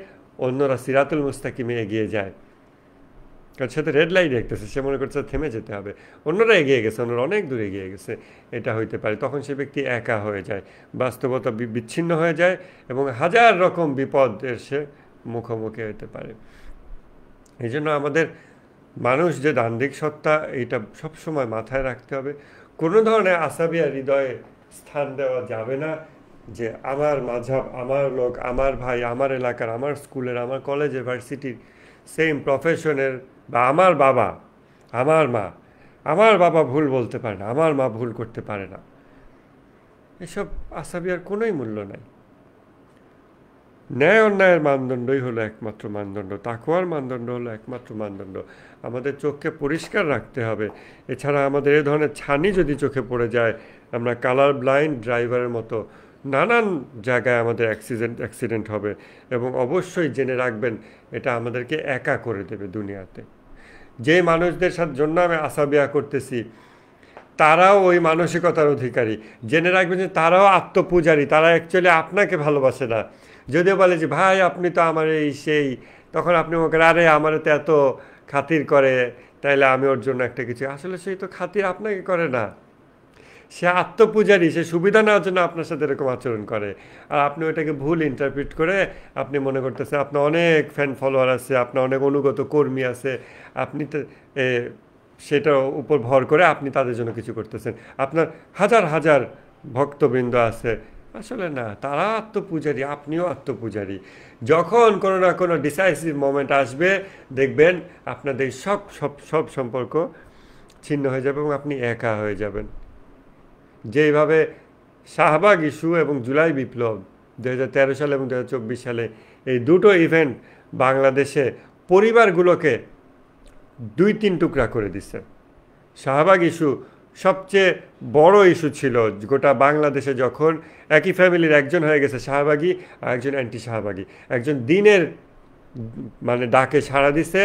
অন্যরা সিরাতুল মুস্তাকিমে এগিয়ে যায়, কারণ সে তো রেড লাইট দেখতেছে, সে মনে করছে থেমে যেতে হবে, অন্যরা এগিয়ে গেছে, অন্যরা অনেক দূর এগিয়ে গেছে। এটা হইতে পারে তখন সে ব্যক্তি একা হয়ে যায়, বাস্তবতা বিচ্ছিন্ন হয়ে যায় এবং হাজার রকম বিপদের সে মুখোমুখি হতে পারে। এই জন্য আমাদের মানুষ যে দান্দিক সত্তা, এটা সবসময় মাথায় রাখতে হবে। কোনো ধরনের আসাবিয়া হৃদয়ে স্থান দেওয়া যাবে না, যে আমার মাঝহাব, আমার লোক, আমার ভাই, আমার এলাকার, আমার স্কুলের, আমার কলেজের, ভার্সিটির, সেম প্রফেশনের, বা আমার বাবা, আমার মা, আমার বাবা ভুল বলতে পারে না, আমার মা ভুল করতে পারে না। এসব আসাবিয়ার কোনোই মূল্য নাই। ন্যায় অন্যায়ের মানদণ্ডই হলো একমাত্র মানদণ্ড, তাকওয়ার মানদণ্ড হলো একমাত্র মানদণ্ড। আমাদের চোখকে পরিষ্কার রাখতে হবে। এছাড়া আমাদের এ ধরনের ছানি যদি চোখে পড়ে যায়, আমরা কালার ব্লাইন্ড ড্রাইভারের মতো নানান জায়গায় আমাদের অ্যাক্সিডেন্ট হবে, এবং অবশ্যই জেনে রাখবেন এটা আমাদেরকে একা করে দেবে দুনিয়াতে। যে মানুষদের সাথে জন্য আমি আসাবিয়া করতেছি, তারাও ওই মানসিকতার অধিকারী। জেনে রাখবেন যে তারাও আত্মপূজারী, তারা অ্যাকচুয়ালি আপনাকে ভালোবাসে না। যদিও বলে যে ভাই আপনি তো আমার এই সেই, তখন আপনি ওকে আরে আমার তো এত খাতির করে, তাইলে আমি ওর জন্য একটা কিছু, আসলে সেই তো খাতির আপনাকে করে না, সে আত্মপূজারী, সে সুবিধা নেওয়ার জন্য আপনার সাথে এরকম আচরণ করে। আর আপনি ওইটাকে ভুল ইন্টারপ্রিট করে আপনি মনে করতেছেন আপনার অনেক ফ্যান ফলোয়ার আছে, আপনার অনেক অনুগত কর্মী আছে, আপনি তো সেটার উপর ভর করে আপনি তাদের জন্য কিছু করতেছেন, আপনার হাজার হাজার ভক্তবৃন্দ আছে। আসলে না, তারা আত্মপূজারী, আপনিও আত্মপূজারী। যখন কোনো না কোনো ডিসাইসিভ মোমেন্ট আসবে, দেখবেন আপনাদের সব সব সব সম্পর্ক ছিন্ন হয়ে যাবে এবং আপনি একা হয়ে যাবেন। যেইভাবে শাহবাগ ইস্যু এবং জুলাই বিপ্লব 2013 সালে এবং 2024 সালে, এই দুটো ইভেন্ট বাংলাদেশে পরিবারগুলোকে 2-3 টুকরা করে দিচ্ছে। শাহবাগ ইস্যু সবচেয়ে বড় ইস্যু ছিল গোটা বাংলাদেশে, যখন একই ফ্যামিলির একজন হয়ে গেছে শাহবাগী আর একজন অ্যান্টি শাহবাগী, একজন দিনের মানে ডাকে সাড়া দিছে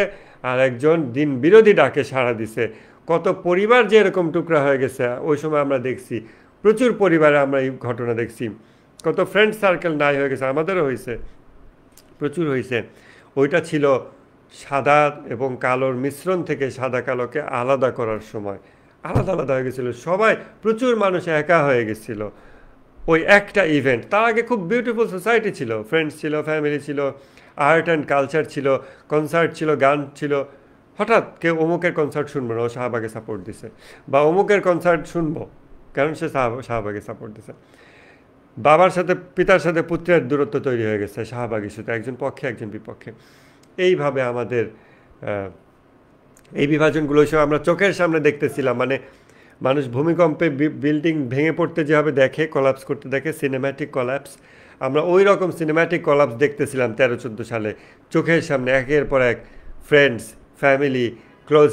আর একজন দিন বিরোধী ডাকে সাড়া দিছে। কত পরিবার যে এরকম টুকরা হয়ে গেছে ওই সময় আমরা দেখছি, প্রচুর পরিবারে আমরা এই ঘটনা দেখছি। কত ফ্রেন্ড সার্কেল নাই হয়ে গেছে, আমাদেরও হয়েছে, প্রচুর হয়েছে। ওইটা ছিল সাদা এবং কালোর মিশ্রণ থেকে সাদা কালোকে আলাদা করার সময়। আলাদা আলাদা হয়ে গেছিলো, সবাই প্রচুর মানুষ একা হয়ে গেছিল ওই একটা ইভেন্ট। তার আগে খুব বিউটিফুল সোসাইটি ছিল, ফ্রেন্ডস ছিল, ফ্যামিলি ছিল, আর্ট অ্যান্ড কালচার ছিল, কনসার্ট ছিল, গান ছিল। হঠাৎ কেউ অমুকের কনসার্ট শুনবো না, ও শাহবাগে সাপোর্ট দিছে, বা অমুকের কনসার্ট শুনবো কারণ সে শাহবাগে সাপোর্ট দিছে। বাবার সাথে পিতার সাথে পুত্রের দূরত্ব তৈরি হয়ে গেছে শাহবাগ ইস্যুতে, একজন পক্ষে একজন বিপক্ষে। এইভাবে আমাদের এই বিভাজনগুলো সব আমরা চোখের সামনে দেখতেছিলাম। মানে মানুষ ভূমিকম্পে বিল্ডিং ভেঙে পড়তে যেভাবে দেখে, কলাপস করতে দেখে, সিনেম্যাটিক কলাপস, আমরা ওই রকম সিনেম্যাটিক কলাপস দেখতেছিলাম 13-14 সালে চোখের সামনে। একের পর এক ফ্রেন্ডস, ফ্যামিলি, ক্লোজ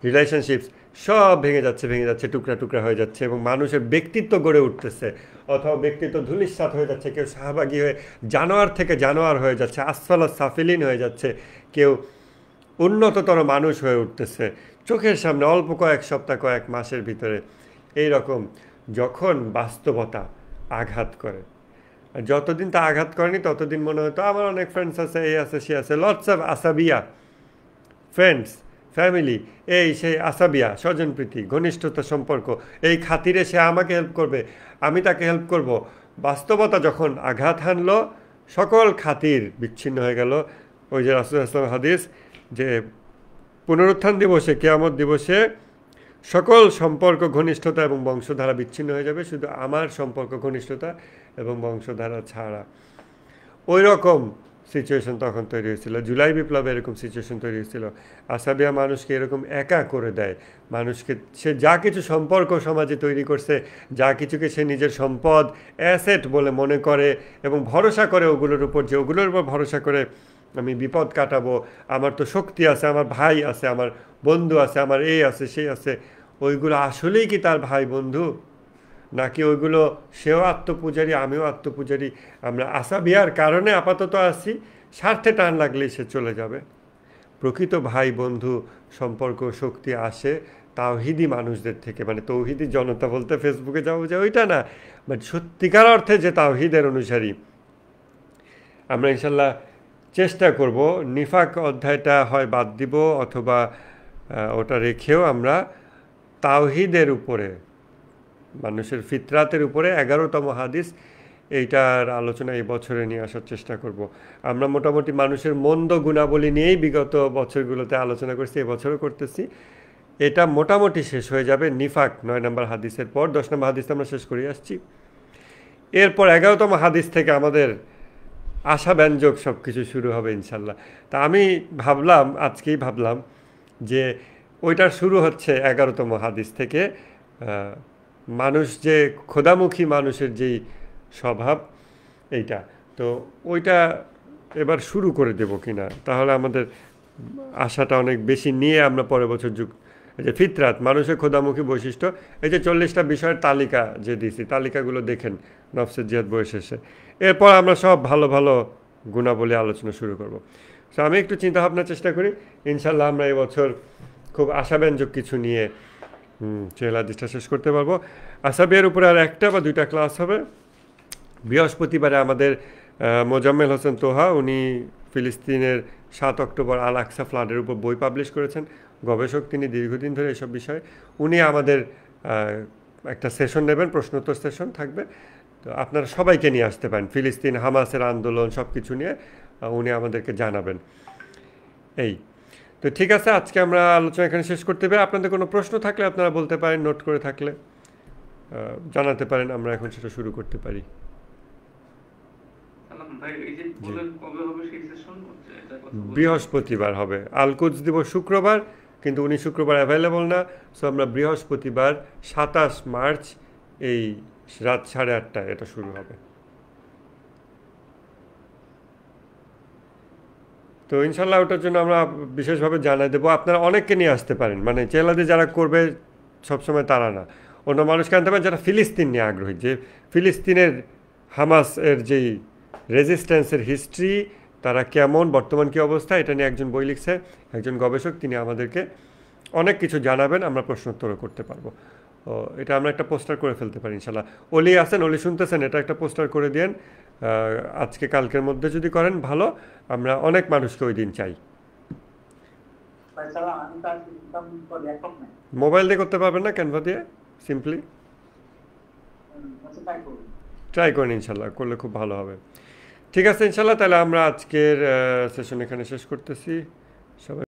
রিলেশনশিপস সব ভেঙে যাচ্ছে, টুকরা টুকরা হয়ে যাচ্ছে, এবং মানুষের ব্যক্তিত্ব গড়ে উঠতেছে, অথবা ব্যক্তিত্ব ধূলিসাৎ হয়ে যাচ্ছে। কেউ শাহবাগী হয়ে জানোয়ার থেকে জানোয়ার হয়ে যাচ্ছে, আসফালা সাফিলিন হয়ে যাচ্ছে, কেউ উন্নততর মানুষ হয়ে উঠতেছে চোখের সামনে অল্প কয়েক সপ্তাহ, কয়েক মাসের ভিতরে। এই রকম যখন বাস্তবতা আঘাত করে, যতদিন তা আঘাত করেনি ততদিন মনে হতো আমার অনেক ফ্রেন্ডস আছে, এই আছে, সে আছে, লটস অফ আসাবিয়া ফ্রেন্ডস, ফ্যামিলি, এই সেই আসাবিয়া, স্বজনপ্রীতি, ঘনিষ্ঠতা সম্পর্ক, এই খাতিরে সে আমাকে হেল্প করবে, আমি তাকে হেল্প করব। বাস্তবতা যখন আঘাত হানলো, সকল খাতির বিচ্ছিন্ন হয়ে গেল। ওই যে রাসূল ইসলাম হাদিস, যে পুনরুত্থান দিবসে, কিয়ামত দিবসে সকল সম্পর্ক, ঘনিষ্ঠতা এবং বংশধারা বিচ্ছিন্ন হয়ে যাবে, শুধু আমার সম্পর্ক, ঘনিষ্ঠতা এবং বংশধারা ছাড়া। ওই রকম সিচুয়েশন তখন তৈরি হয়েছিল। জুলাই বিপ্লবে এরকম সিচুয়েশন তৈরি হয়েছিল। আসাবিয়া মানুষকে এরকম একা করে দেয়। মানুষকে সে যা কিছু সম্পর্ক সমাজে তৈরি করছে, যা কিছুকে সে নিজের সম্পদ, অ্যাসেট বলে মনে করে এবং ভরসা করে ওগুলোর উপর, যে ওগুলোর উপর ভরসা করে আমি বিপদ কাটাবো, আমার তো শক্তি আছে, আমার ভাই আছে, আমার বন্ধু আছে, আমার এই আছে, সেই আছে, ওইগুলো আসলেই কি তার ভাই বন্ধু? নাকি ওইগুলো সেও আত্মপূজারী, আমিও আত্মপূজারী? আমরা আসাবিয়ার কারণে আপাতত আছি, স্বার্থে টান লাগলেই সে চলে যাবে। প্রকৃত ভাই বন্ধু সম্পর্ক, শক্তি আসে তাওহিদি মানুষদের থেকে। মানে তৌহিদি জনতা বলতে ফেসবুকে যাবো যে ওইটা না, বাট সত্যিকার অর্থে যে তাওহিদের অনুসারী। আমরা ইনশাল্লাহ চেষ্টা করব নিফাক অধ্যায়টা হয় বাদ দিব, অথবা ওটা রেখেও আমরা তাওহিদের উপরে, মানুষের ফিতরাতের উপরে 11তম হাদিস, এইটার আলোচনা এই বছরে নিয়ে আসার চেষ্টা করব। আমরা মোটামুটি মানুষের মন্দ গুণাবলী নিয়েই বিগত বছরগুলোতে আলোচনা করছি, এবছরও করতেছি। এটা মোটামুটি শেষ হয়ে যাবে নিফাক 9 নম্বর হাদিসের পর। 10 নম্বর হাদিস আমরা শেষ করে আসছি। এরপর 11তম হাদিস থেকে আমাদের আশাব্যঞ্জক সব কিছু শুরু হবে ইনশাল্লাহ। তা আমি ভাবলাম, আজকেই ভাবলাম যে ওইটার শুরু হচ্ছে 11তম হাদিস থেকে। মানুষ যে খোদামুখী, মানুষের যেই স্বভাব, এইটা তো ওইটা এবার শুরু করে দেব কিনা, তাহলে আমাদের আশাটা অনেক বেশি নিয়ে আমরা পরের বছর এই যে ফিতরাত, মানুষের খোদামুখী বৈশিষ্ট্য, এই যে 40টা বিষয়ের তালিকা যে দিয়েছি, তালিকাগুলো দেখেন নফসের জিহাদ বই শেষে। এরপর আমরা সব ভালো ভালো গুণাবলী আলোচনা শুরু করব। সো আমি একটু চিন্তা ভাবনার চেষ্টা করি, ইনশাল্লাহ আমরা এবছর খুব আশাব্যঞ্জক কিছু নিয়ে হাদিসটা শেষ করতে পারবো। আসাবিয়ার উপরে আর 1টা বা 2টা ক্লাস হবে। বৃহস্পতিবারে আমাদের মোজাম্মেল হোসেন তোহা, উনি ফিলিস্তিনের 7 অক্টোবর আল আকসা ফ্লাডের উপর বই পাবলিশ করেছেন, গবেষক তিনি, দীর্ঘদিন ধরে এসব বিষয়ে। উনি আমাদের একটা সেশন নেবেন, প্রশ্নোত্তর সেশন থাকবে। তো আপনারা সবাইকে নিয়ে আসতে পারেন, ফিলিস্তিন, হামাসের আন্দোলন সব কিছু নিয়ে উনি আমাদেরকে জানাবেন। এই তো ঠিক আছে, আজকে আমরা আলোচনা এখানে শেষ করতে পারি। আপনাদের কোনো প্রশ্ন থাকলে আপনারা বলতে পারেন, নোট করে থাকলে জানাতে পারেন, আমরা এখন সেটা শুরু করতে পারি। বৃহস্পতিবার হবে, আল-কুদস দিবস শুক্রবার, কিন্তু উনি শুক্রবার অ্যাভেলেবল না। সো আমরা বৃহস্পতিবার 27 মার্চ এই রাত 8:30টায় এটা শুরু হবে। তো ইনশাল্লাহ ওটার জন্য আমরা বিশেষভাবে জানাই দেবো। আপনারা অনেককে নিয়ে আসতে পারেন, মানে চেলাদে যারা করবে সবসময় তারা না, অন্য মানুষকে আনতে পারেন যারা ফিলিস্তিন নিয়ে আগ্রহী, যে ফিলিস্তিনের হামাস এর যেই রেজিস্ট্যান্সের হিস্ট্রি, তারা কেমন, বর্তমান কী অবস্থা, এটা নিয়ে একজন বই লিখছে, একজন গবেষক, তিনি আমাদেরকে অনেক কিছু জানাবেন, আমরা প্রশ্নোত্তরও করতে পারবো। ও এটা আমরা একটা পোস্টার করে ফেলতে পারি ইনশাল্লাহ। অলি আছেন, অলি শুনতেছেন, এটা একটা পোস্টার করে দেন আজকে কালকের মধ্যে যদি করেন ভালো, আমরা অনেক মানুষকে ওই দিন চাই। তাছাড়া আমি তো আর ইনকাম লেখক নাই। মোবাইল দিয়ে করতে পারবেন না ক্যানভা দিয়ে সিম্পলি? আচ্ছা তাই করুন। ট্রাই করেন, ইনশাল্লাহ করলে খুব ভালো হবে। ঠিক আছে ইনশাল্লাহ, তাহলে আমরা আজকের সেশন এখানে শেষ করতেছি। সবাই